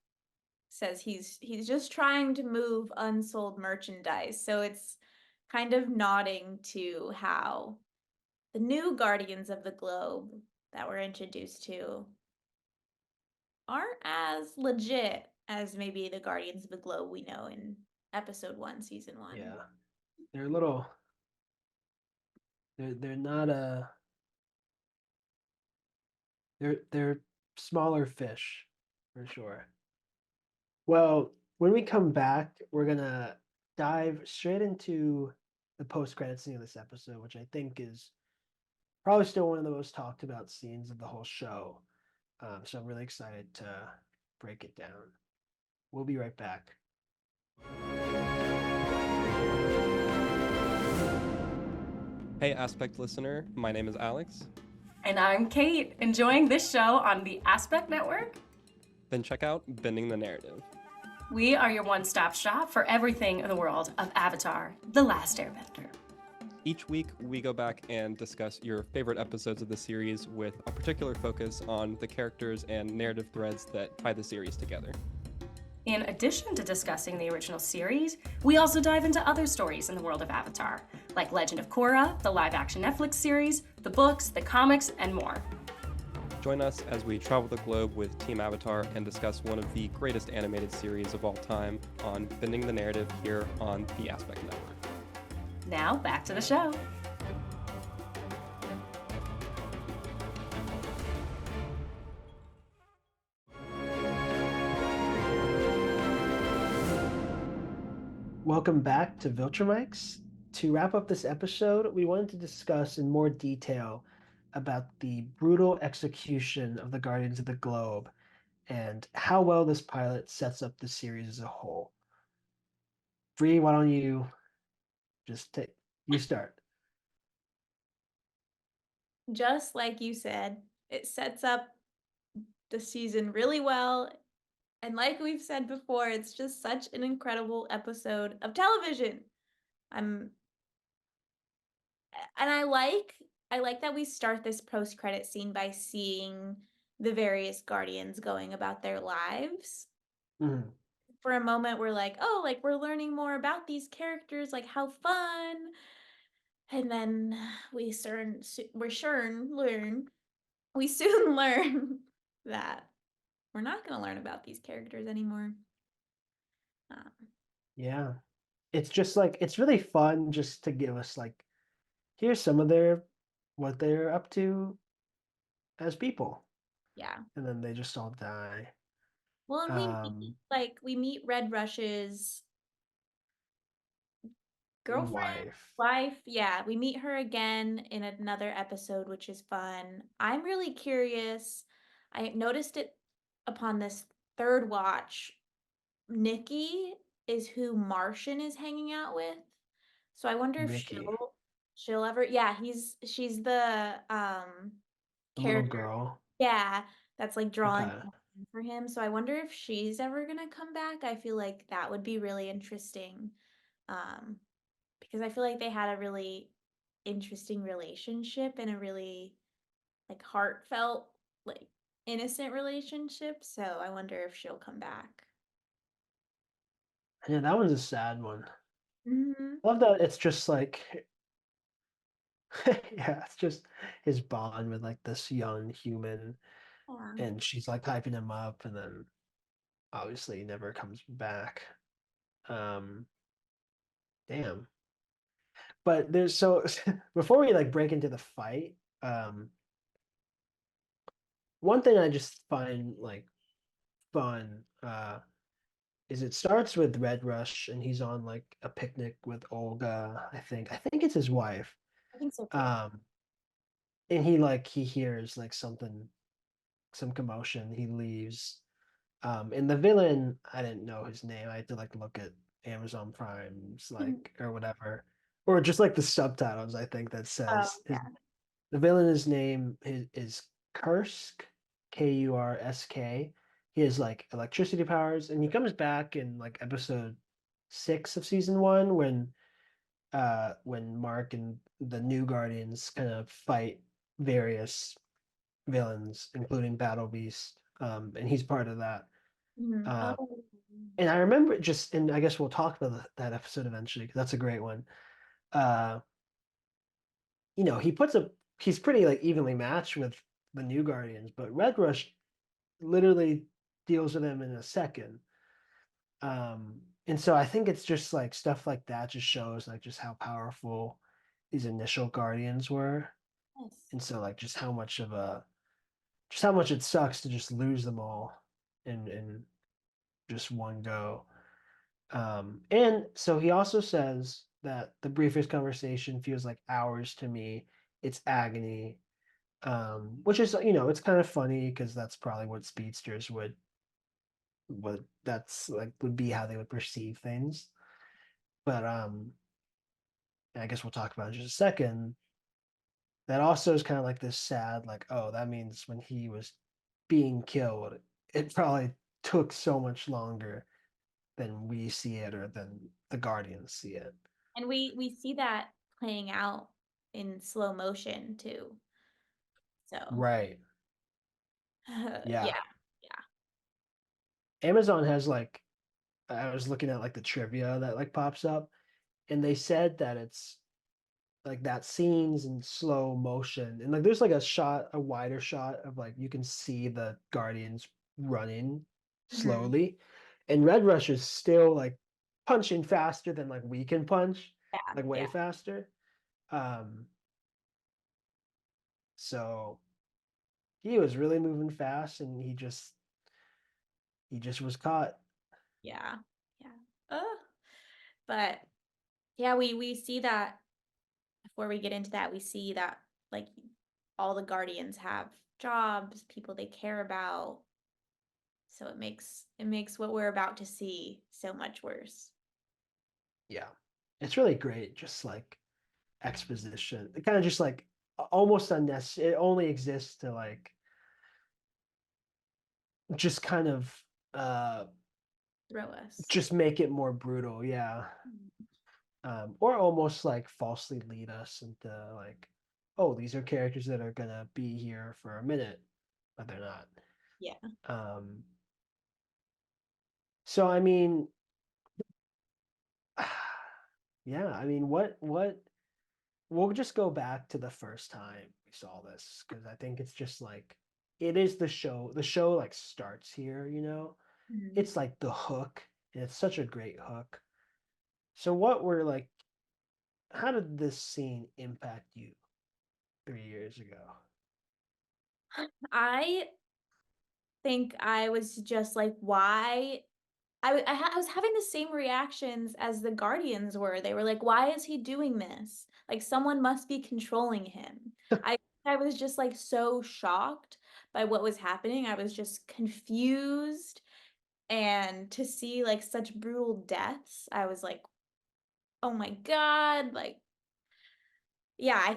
says he's just trying to move unsold merchandise. So it's kind of nodding to how the new Guardians of the Globe that we're introduced to aren't as legit as maybe the Guardians of the Globe we know in episode 1, season 1. Yeah. They're a little they're not they're smaller fish for sure. Well, when we come back, we're gonna dive straight into the post-credit scene of this episode, which I think is probably still one of the most talked about scenes of the whole show. So I'm really excited to break it down. We'll be right back. Hey, Aspect listener, my name is Alex. And I'm Kate, enjoying this show on the Aspect Network. Then check out Bending the Narrative. We are your one-stop shop for everything in the world of Avatar: The Last Airbender. Each week, we go back and discuss your favorite episodes of the series with a particular focus on the characters and narrative threads that tie the series together. In addition to discussing the original series, we also dive into other stories in the world of Avatar, like Legend of Korra, the live-action Netflix series, the books, the comics, and more. Join us as we travel the globe with Team Avatar and discuss one of the greatest animated series of all time on Bending the Narrative here on the Aspect Network. Now, back to the show. Welcome back to Viltrumics. To wrap up this episode, we wanted to discuss in more detail about the brutal execution of the Guardians of the Globe and how well this pilot sets up the series as a whole. Bree, why don't you you start? Just like you said, it sets up the season really well. And like we've said before, it's just such an incredible episode of television. And I like that we start this post-credit scene by seeing the various Guardians going about their lives. Mhm. For a moment, we're like, oh, like we're learning more about these characters, like how fun. And then we soon learn that we're not going to learn about these characters anymore. Yeah. It's just like it's really fun just to give us like here's some of what they're up to as people. Yeah. And then they just all die. Well, and we meet Red Rush's girlfriend, wife. Yeah, we meet her again in another episode, which is fun. I'm really curious. I noticed it upon this third watch. Nikki is who Martian is hanging out with. So I wonder if Nikki, she'll ever, yeah, she's the the little character, girl. yeah, that's like drawing Okay. for him. So I wonder if she's ever gonna come back. I feel like that would be really interesting. Um, because I feel like they had a really interesting relationship and a really like heartfelt, like innocent relationship. So I wonder if she'll come back. Yeah, that one's a sad one. Mm-hmm. I love that it's just like yeah, it's just his bond with like this young human Yeah. and she's like hyping him up and then obviously he never comes back. Um damn. But there's so before we like break into the fight, one thing I just find like fun is it starts with Red Rush and he's on like a picnic with Olga, I think. I think it's his wife. I think so too. And he hears like some commotion, he leaves. And the villain, I didn't know his name. I had to like look at Amazon Prime's like or whatever. Or just like the subtitles, I think that Oh says yeah. the villain's name is Kursk, Kursk. He has like electricity powers, and he comes back in like episode 6 of season 1 when Mark and the new Guardians kind of fight various villains, including Battle Beast. And he's part of that. Mhm. Uh, Oh. and I remember just, and I guess we'll talk about that episode eventually because that's a great one. Uh, he's pretty like evenly matched with the new Guardians, but Red Rush literally deals with him in a second. And so I think it's just like stuff like that just shows like just how powerful these initial Guardians were. Yes. And so like just how much it sucks to just lose them all in just one go. And so he also says that the briefest conversation feels like hours to me. It's agony, which is it's kind of funny because that's probably what speedsters would be how they would perceive things. But I guess we'll talk about it in just a second. that also is kind of like this sad, like, oh, that means when he was being killed, it probably took so much longer than we see it or than the Guardians see it. And we see that playing out in slow motion too. So Right. yeah. Yeah. Yeah. Amazon has like, I was looking at like the trivia that like pops up, and they said that it's like that scenes in slow motion, and like there's like a wider shot of like you can see the Guardians running Mhm. slowly, and Red Rush is still like punching faster than like we can punch, Yeah. like way Yeah. faster. Um, so he was really moving fast, and he just was caught. Yeah. Yeah. But yeah, we see that before we get into that, we see that like all the guardians have jobs, people they care about. So it makes what we're about to see so much worse. Yeah, it's really great. Just like exposition, it kind of just like almost unnecessary. It only exists to like just kind of uh Throw us. just make it more brutal, yeah. Or almost like falsely lead us into like, oh, these are characters that are gonna be here for a minute, but they're not. Yeah. um so I mean, yeah, I mean, what we'll just go back to the first time we saw this, because I think it's just like, it is the show like starts here, you know. Mhm. It's like the hook, and it's such a great hook. So what were like, how did this scene impact you 3 years ago? I think I was just like, why? I was having the same reactions as the Guardians were. They were like, why is he doing this? Like, someone must be controlling him. I was just like so shocked by what was happening. I was just confused. And to see like such brutal deaths, I was like, oh my God. Like, yeah, I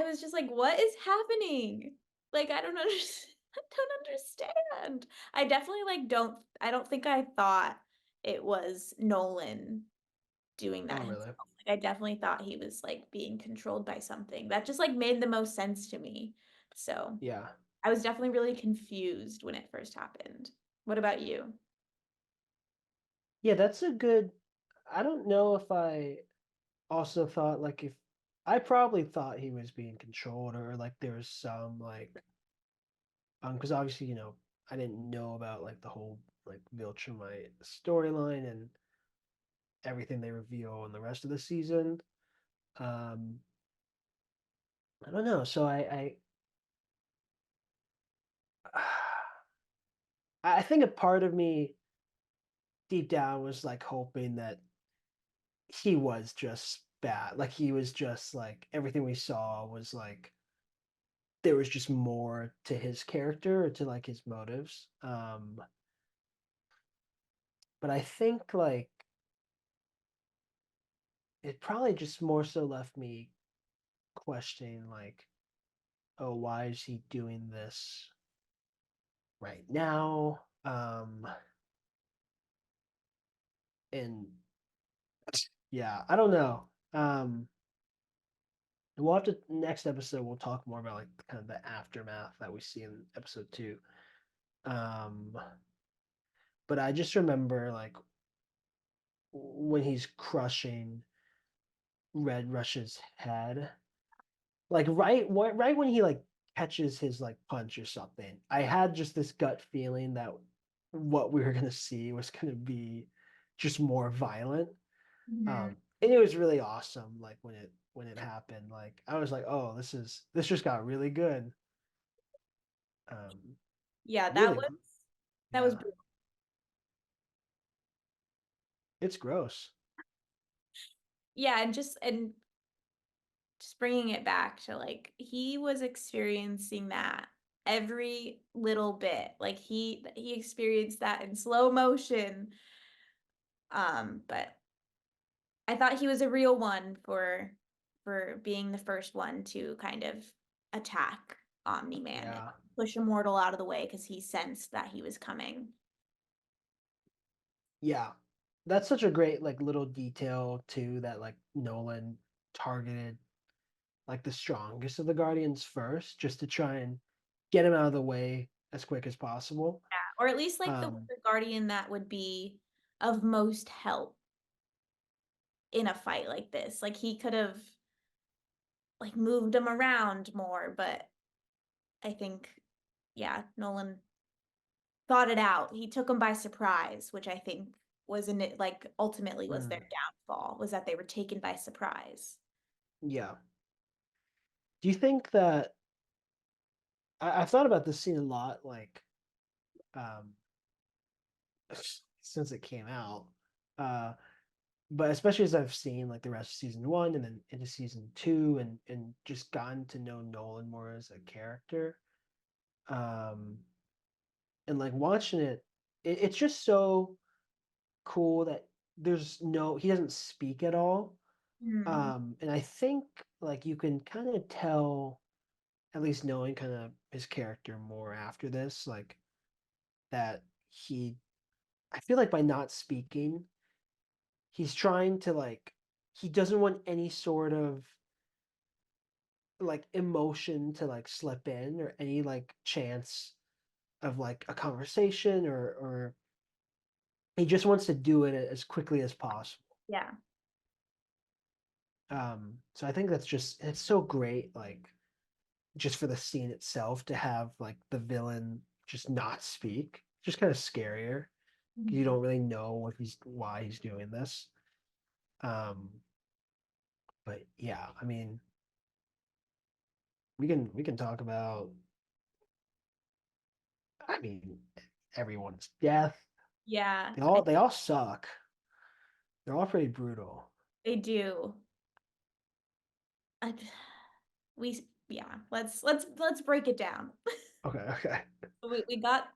was just like, what is happening? Like, I don't understand. I don't understand. I don't think I thought it was Nolan doing that Oh, really? himself. Like, I definitely thought he was like being controlled by something. That just like made the most sense to me. So Yeah. I was definitely really confused when it first happened. What about you? Yeah, that's a good. I don't know if I also thought like, if I probably thought he was being controlled, or like there was some like, because obviously, I didn't know about like the whole like Viltrumite storyline and everything they reveal in the rest of the season. Um, I don't know. So I think a part of me deep down was like hoping that he was just bad. Like he was just like, everything we saw was like there was just more to his character or to like his motives. But I think like it probably just more so left me questioning like, oh, why is he doing this right now? And yeah, I don't know. We'll have to, next episode we'll talk more about like kind of the aftermath that we see in episode 2. Um, but I just remember like when he's crushing Red Rush's head, like right when he like catches his like punch or something, I had just this gut feeling that what we were gonna see was gonna be just more violent. Mhm. And it was really awesome. Like when it happened, like I was like, oh, this just got really good. Um, Yeah, really, that was yeah, it's gross. yeah, and just bringing it back to like he was experiencing that every little bit. Like he experienced that in slow motion. But I thought he was a real one for for being the first one to kind of attack Omni-Man and Yeah. push Immortal out of the way because he sensed that he was coming. Yeah. That's such a great like little detail too, that like Nolan targeted like the strongest of the Guardians first, just to try and get him out of the way as quick as possible. Yeah, or at least like the Um, Guardian that would be of most help in a fight like this. Like he could have like moved him around more, but I think, yeah, Nolan thought it out. He took him by surprise, which I think was in it, like ultimately was their downfall, was that they were taken by surprise. yeah. Do you think that I've thought about this scene a lot, like um, since it came out, uh, but especially as I've seen like the rest of season one and then into season two, and just gotten to know Nolan more as a character, um, and like watching it's just so cool that he doesn't speak at all. Hmm. And I think like you can kind of tell, at least knowing kind of his character more after this, like that I feel like by not speaking, he's trying to like, he doesn't want any sort of like emotion to like slip in, or any like chance of like a conversation, or he just wants to do it as quickly as possible. Yeah. So I think it's so great, like just for the scene itself, to have like the villain just not speak, just kind of scarier. You Mhm. don't really know why he's doing this. Um, but yeah, I mean, we can talk about, I mean, everyone's death. Yeah, They all suck. They're all pretty brutal. they do. I, yeah, let's break it down. Okay, okay. We got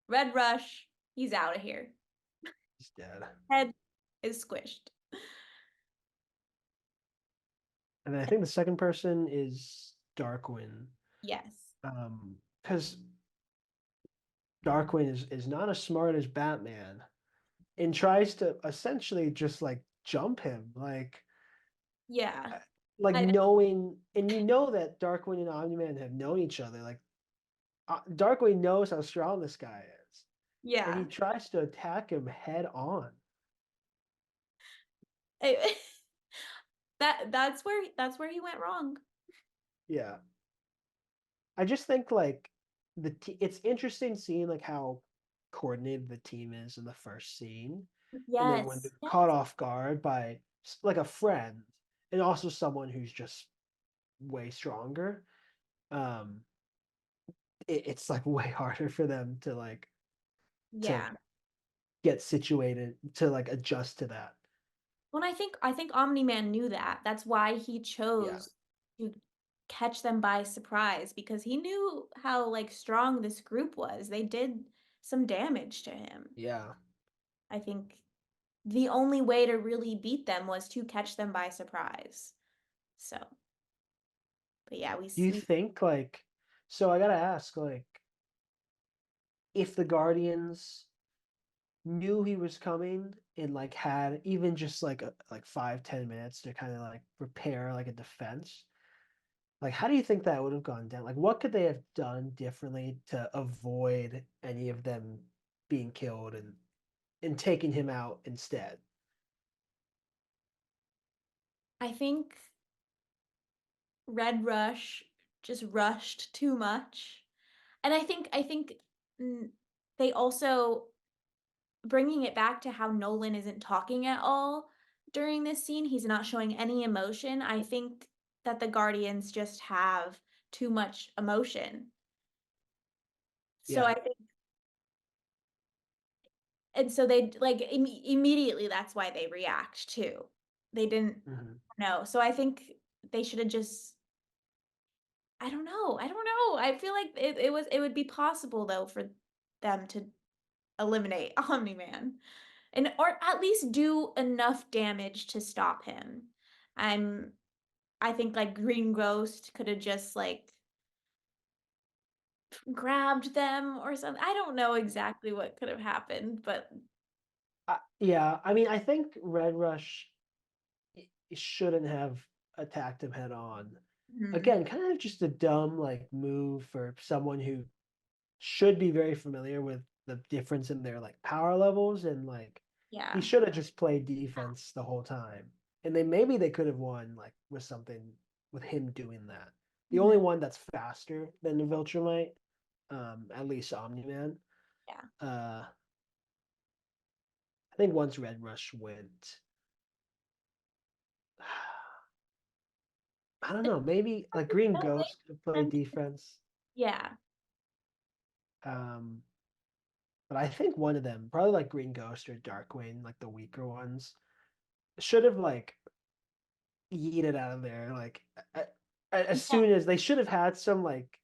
Red Rush, he's out of here. He's dead. Head is squished. And then I think the second person is Darkwing. Yes. Because Darkwing is not as smart as Batman, and tries to essentially just like jump him, Yeah. like I knowing, and you know that Darkwing and Omni-Man have known each other. Like Darkwing knows how strong this guy is, and yeah. he tries to attack him head on. I- that's where he went wrong. Yeah, I just think like it's interesting seeing like how coordinated the team is in the first scene, and then when Yes. they're Yes. caught off guard by like a friend, and also someone who's just way stronger, um it's like way harder for them to to Yeah. get situated, to like adjust to that. Well, I think Omni-Man knew that. That's why he Yeah, chose to catch them by surprise because he knew how like strong this group was. They did some damage to him. yeah. I think the only way to really beat them was to catch them by surprise. So, but yeah, Do you we think like, so I gotta ask, like, if the Guardians knew he was coming, and like had even just like 5-10 minutes to kind of like prepare like a defense, like how do you think that would have gone down? Like what could they have done differently to avoid any of them being killed, and taking him out instead? I think Red Rush just rushed too much. And I think mm, they also bringing it back to how Nolan isn't talking at all during this scene. He's not showing any emotion. I think that the Guardians just have too much emotion. So Yeah. I think, and so they like immediately that's why they react too. They didn't Mhm. know. So I think they should have just I don't know. I don't know. I feel like it would be possible though for them to eliminate Omni-Man. And or at least do enough damage to stop him. I'm I think like Green Ghost could have just like grabbed them or something. I don't know exactly what could have happened, but Yeah, I mean, I think Red Rush shouldn't have attacked him head on. Mhm. Again, kind of just a dumb like move for someone who should be very familiar with the difference in their like power levels, and like he Yeah. should have just played defense the whole time. And then maybe they could have won like with something with him doing that. The only Mhm. one that's faster than the Viltrumite, at least Omni-Man. Yeah. I think once Red Rush went, I don't know, maybe like Green That Ghost could play makes sense. defense. Yeah. Um, but I think one of them, probably like Green Ghost or Darkwing, like the weaker ones, should have like yeeted out of there. Like as Yeah. soon as they should have had some like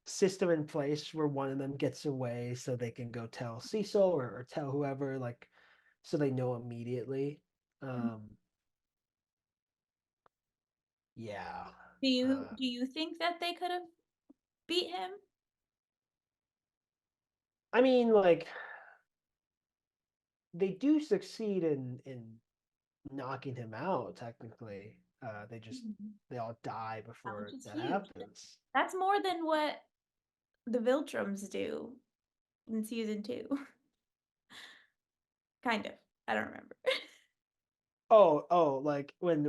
system in place where one of them gets away so they can go tell Cecil or tell whoever, like so they know immediately. Um, yeah. Do you think that they could have beat him? I mean, like they do succeed in knocking him out technically. They just Mhm. they all die Which before is that huge. happens. That's more than what the Viltrums do in season 2. Kind of. I don't remember. Oh, like when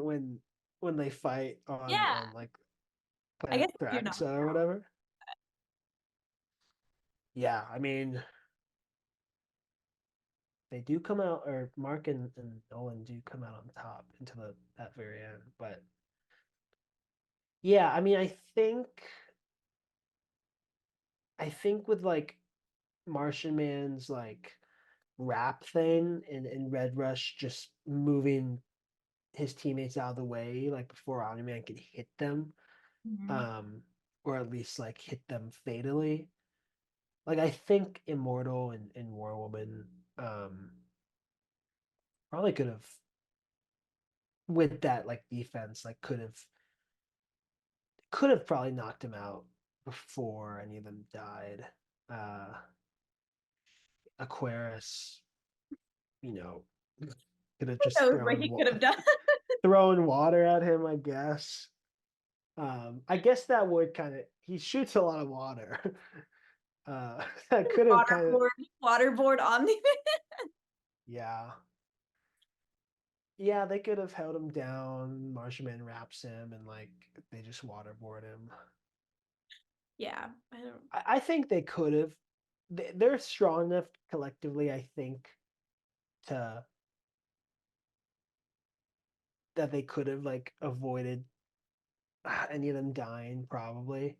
they fight Yeah. on like I guess planet you're not. Thraxa or whatever. Yeah, I mean they do come out, or Mark and Nolan do come out on top into the that very end. But yeah, I mean I think with like Martian Man's like rap thing and Red Rush just moving his teammates out of the way like before Omni Man could hit them, Mhm. um, or at least like hit them fatally. Like I think Immortal and War Woman probably could have, with that like defense, like could have probably knocked him out before any of them died. Uh Aquarius, you know, could have Who just knows what he could have done? thrown water at him, I guess. I guess that would kind of, he shoots a lot of water. That could have kind of, Waterboard on the yeah. Yeah, they could have held him down. Martian Man wraps him and like they just waterboard him. Yeah, I don't. I think they could have. They're strong enough collectively, I think, to that they could have like avoided any of them dying probably.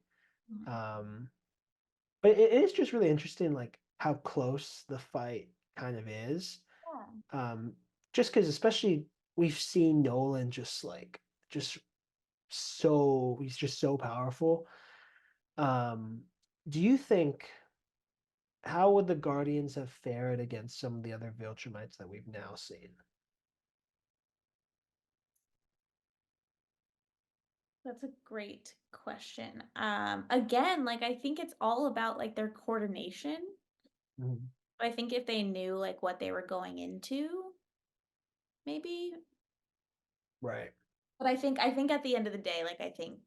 Mhm. Um, but it is just really interesting, like how close the fight kind of is. Yeah. Um, just because, especially we've seen Nolan just he's just so powerful. Um, do you think how would the Guardians have fared against some of the other Viltrumites that we've now seen? That's a great question. Again, like I think it's all about like their coordination. Mhm. I think if they knew like what they were going into, maybe. Right. But I think at the end of the day, like I think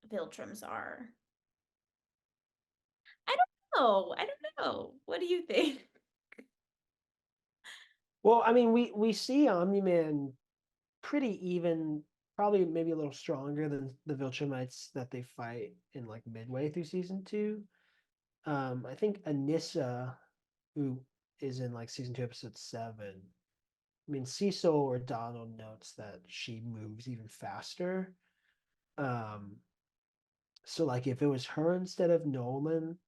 Viltrums are. I don't know. I don't know. What do you think? Well, I mean, we see Omni-Man pretty even, probably maybe a little stronger than the Viltrumites that they fight in like midway through season two. I think Anissa, who is in like season two, episode 7. I mean, Cecil or Donald notes that she moves even faster. Um, so like if it was her instead of Nolan,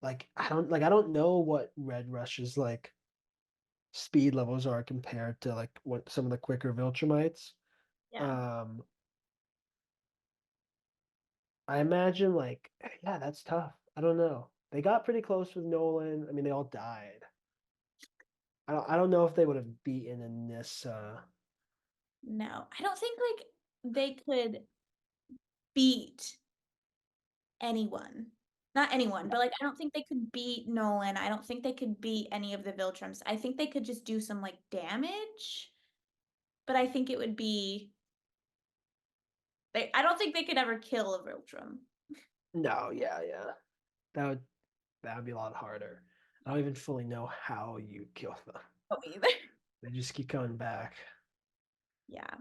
I don't know what Red Rush's like speed levels are compared to like what some of the quicker Viltrumites. Yeah. Um, I imagine like yeah, that's tough. I don't know. They got pretty close with Nolan. I mean, they all died. I don't know if they would have beaten in this No, I don't think like they could beat anyone. Not anyone, but like I don't think they could beat Nolan. I don't think they could beat any of the Viltrums. I think they could just do some like damage, but I think it would be I don't think they could ever kill a Viltrum. No, yeah. That would be a lot harder. I don't even fully know how you kill them. Oh, me either. They just keep coming back. Yeah.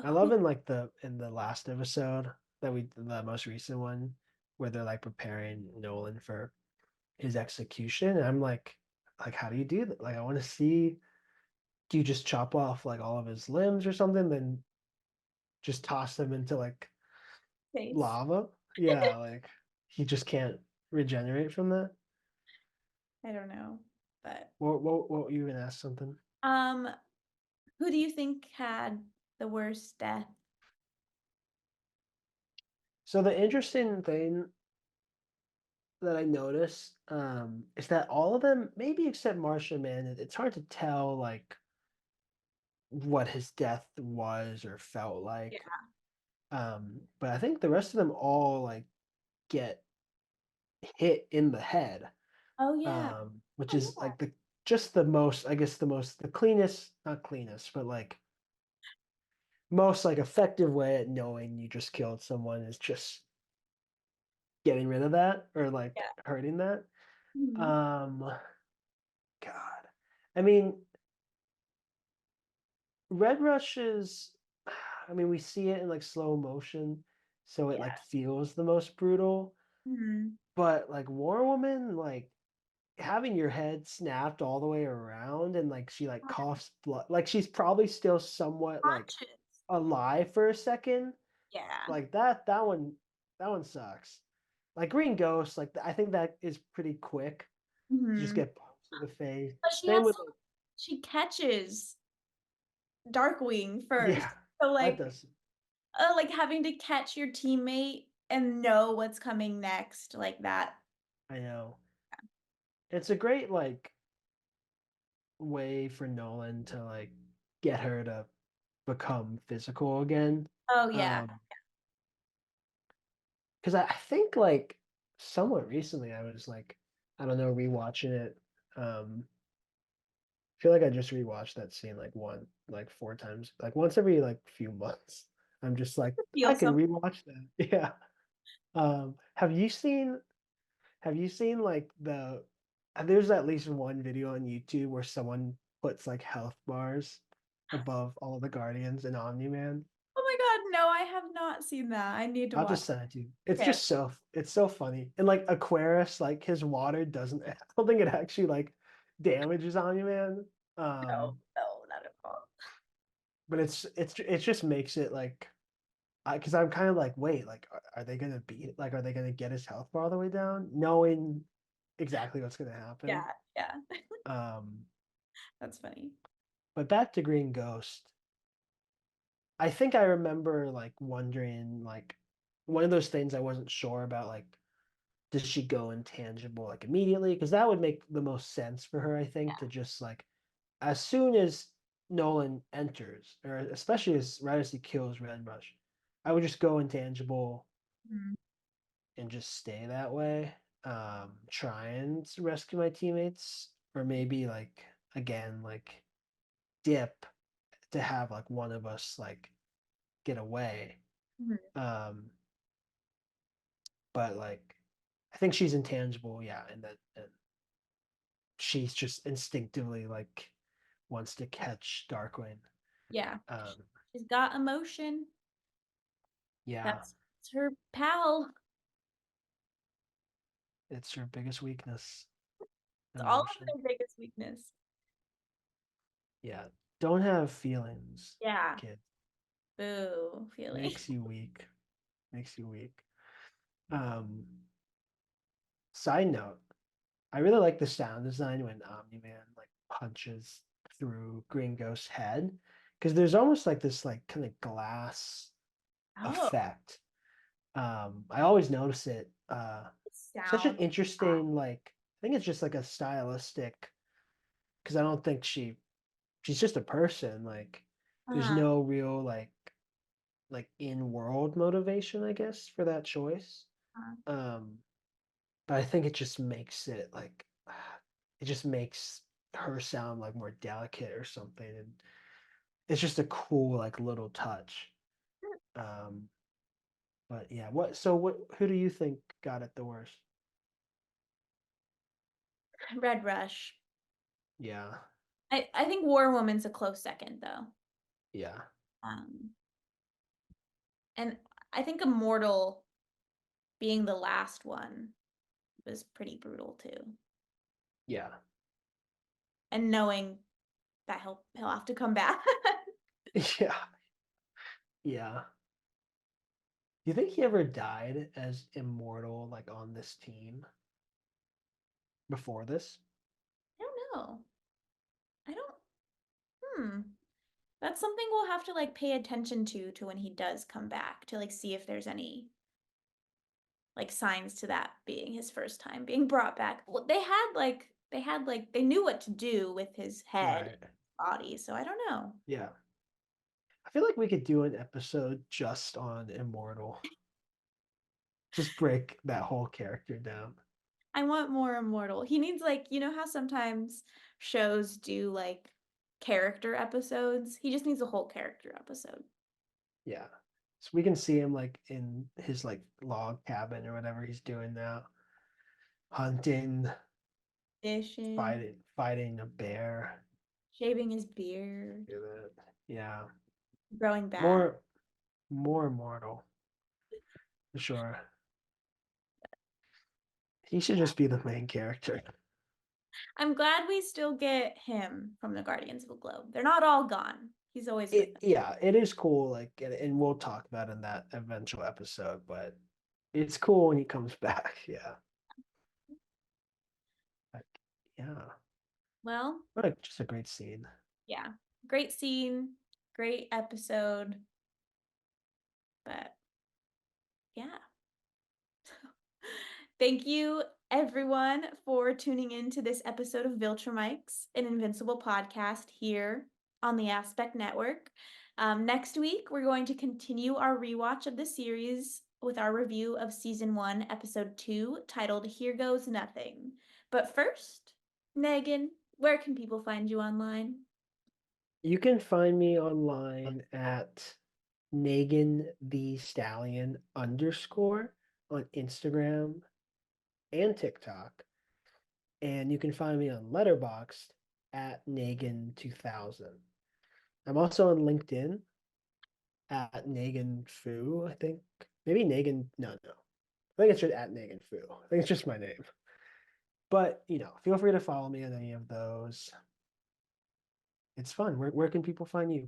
I love in the last episode the most recent one where they're like preparing Nolan for his execution. And I'm like how do you do that? Like I want to see, do you just chop off like all of his limbs or something, then just toss them into like Face. lava? Yeah, like he just can't regenerate from that. I don't know, but What you gonna ask something? um, who do you think had the worst death? So the interesting thing that I noticed is that all of them, maybe except Martian Man, it's hard to tell like what his death was or felt Yeah. like. But I think the rest of them all like get hit in the head, Oh yeah. which Oh is yeah. like the most, I guess the cleanest, not cleanest, but like most like effective way at knowing you just killed someone is just getting rid of that or like Yeah. hurting that. Mhm. Um, God, I mean, Red Rush is, I mean, we see it in like slow motion, so it like Yeah. feels the most brutal. Mhm. But like War Woman, like having your head snapped all the way around and like she like coughs blood, like she's probably still somewhat like Conscious. alive for a second. Yeah. Like that one sucks. Like Green Ghost, like I think that is pretty quick. You just Mhm. get punched in the face. But she Same has with she catches Darkwing first. yeah, So that does. like having to catch your teammate and know what's coming next like that. I know. It's a great like way for Nolan to like get her to become physical again. Oh yeah. Because I think like somewhat recently I was like, I don't know, rewatching it. I feel like I just rewatched that scene like four times, like once every like few months. I'm just like, I Feel can some rewatch that. Yeah. Have you seen like there's at least one video on YouTube where someone puts like health bars above all of the Guardians and Omni-Man? Oh my god, no, I have not seen that. I need to I'll watch. just send it to you. It's Okay. just it's so funny. And like Aquarius, like his water doesn't I don't think it actually like damages Omni-Man. No, no, not at all. But it just makes it like because I'm kind of like, wait, like are they gonna beat like are they gonna get his health bar all the way down, knowing exactly what's gonna happen? Yeah, yeah. Um, That's funny. but back to Green Ghost. I think I remember like wondering like one of those things I wasn't sure about, like does she go intangible like immediately? Because that would make the most sense for her, I think, to just like as soon as Nolan enters, or especially right as he kills Red Rush, I would just go intangible Mhm. and just stay that way. Trying to rescue my teammates, or maybe like again like dip to have like one of us like get away. Mhm. Um, but like I think she's intangible, yeah, and she's just instinctively like wants to catch Darkwing. Yeah. Um, She's got emotion. yeah, That's her pal. it's her biggest weakness, It's all of emotion. their biggest weakness. Yeah, don't have feelings, Yeah. kid. Boo. Feeling. Makes you weak. Makes you weak. Um, Side note, I really like the sound design when Omni-Man like punches through Green Ghost's head, because there's almost like this like kind of glass Oh, effect. I always notice it. it Such an sounds interesting like I think it's just like a stylistic, because I don't think she's just a person like There's Uh-huh. no real like in-world motivation, I guess, for that choice. Uh-huh. But I think it just makes it like it just makes her sound like more delicate or something, and it's just a cool like little touch. Um, but yeah, what who do you think got it the worst? Red Rush. Yeah, I think War Woman's a close second though. yeah, Um, and I think Immortal being the last one was pretty brutal too. yeah, And knowing that he'll have to come back. yeah, yeah. Do you think he ever died as immortal, like on this team before this? I don't know. I don't That's something we'll have to like pay attention to when he does come back to like see if there's any like signs to that being his first time being brought back. Well, they knew what to do with his head Right. body, so I don't know. Yeah. I feel like we could do an episode just on Immortal. Just break that whole character down. I want more Immortal. He needs like, you know how sometimes shows do like character episodes? He just needs a whole character episode. Yeah. So we can see him like in his like log cabin or whatever he's doing now. Hunting, Fishing, fighting a bear. shaving his beard, Do that. Yeah. growing back. More immortal. For sure. He should just be the main character. I'm glad we still get him from the Guardians of the Globe. They're not all gone. He's always with them. Yeah, it is cool. Like, and we'll talk about it in that eventual episode, but it's cool when he comes back. Yeah. Like, yeah. Well, Just a great scene. yeah. Great scene, great episode. But yeah. Thank you, everyone, for tuning in to this episode of Viltrumics, an Invincible podcast here on the Aspect Network. Next week, we're going to continue our rewatch of the series with our review of Season 1, Episode 2, titled Here Goes Nothing. But first, Negan, where can people find you online? You can find me online at Negan the Stallion _ on Instagram and TikTok. And you can find me on Letterboxd at Negan2000. I'm also on LinkedIn at Negan Fu, I think. Maybe Negan, no. I think it's just at Negan Fu. I think it's just my name. But, feel free to follow me on any of those. It's fun. Where can people find you?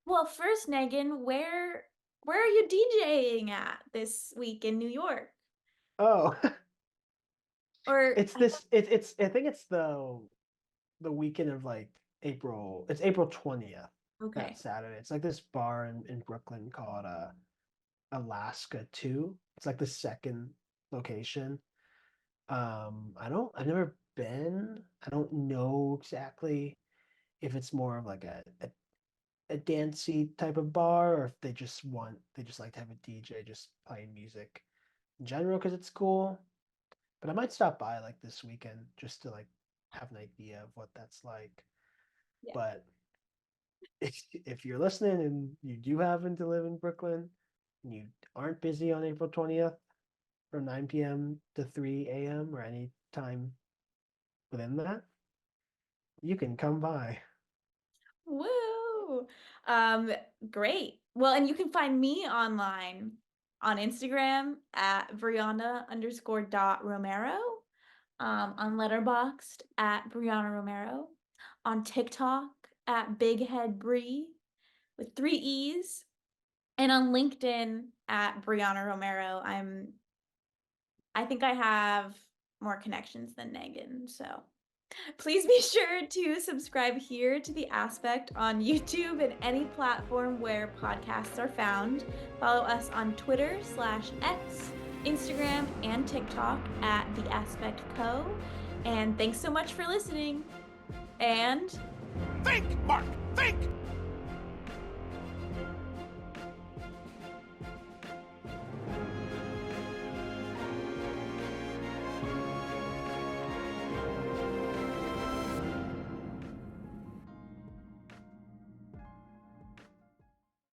Well, first, Negan, where are you DJing at this week in New York? Oh, Or it's this. It's. I think it's the weekend of like April. It's April 20th. okay. That Saturday. It's like this bar in Brooklyn called Alaska 2. It's like the second location. I've never been. I don't know exactly if it's more of like a dancey type of bar, or if they just like to have a DJ just playing music in general because it's cool. But I might stop by like this weekend just to like have an idea of what that's like. Yeah. But if you're listening and you do happen to live in Brooklyn and you aren't busy on April 20th from 9 p.m. to 3 a.m. or any time within that, you can come by. Woo! Great. Well, and you can find me online on Instagram at BreAnna_.Romero, on Letterboxd at BreAnna Romero, on TikTok at Big Head Bree with 3 E's, and on LinkedIn at BreAnna Romero. I think I have more connections than Negan, so please be sure to subscribe here to The Aspect on YouTube and any platform where podcasts are found. Follow us on Twitter/X, Instagram, and TikTok at The Aspect Co. And thanks so much for listening. And Think, Mark, think!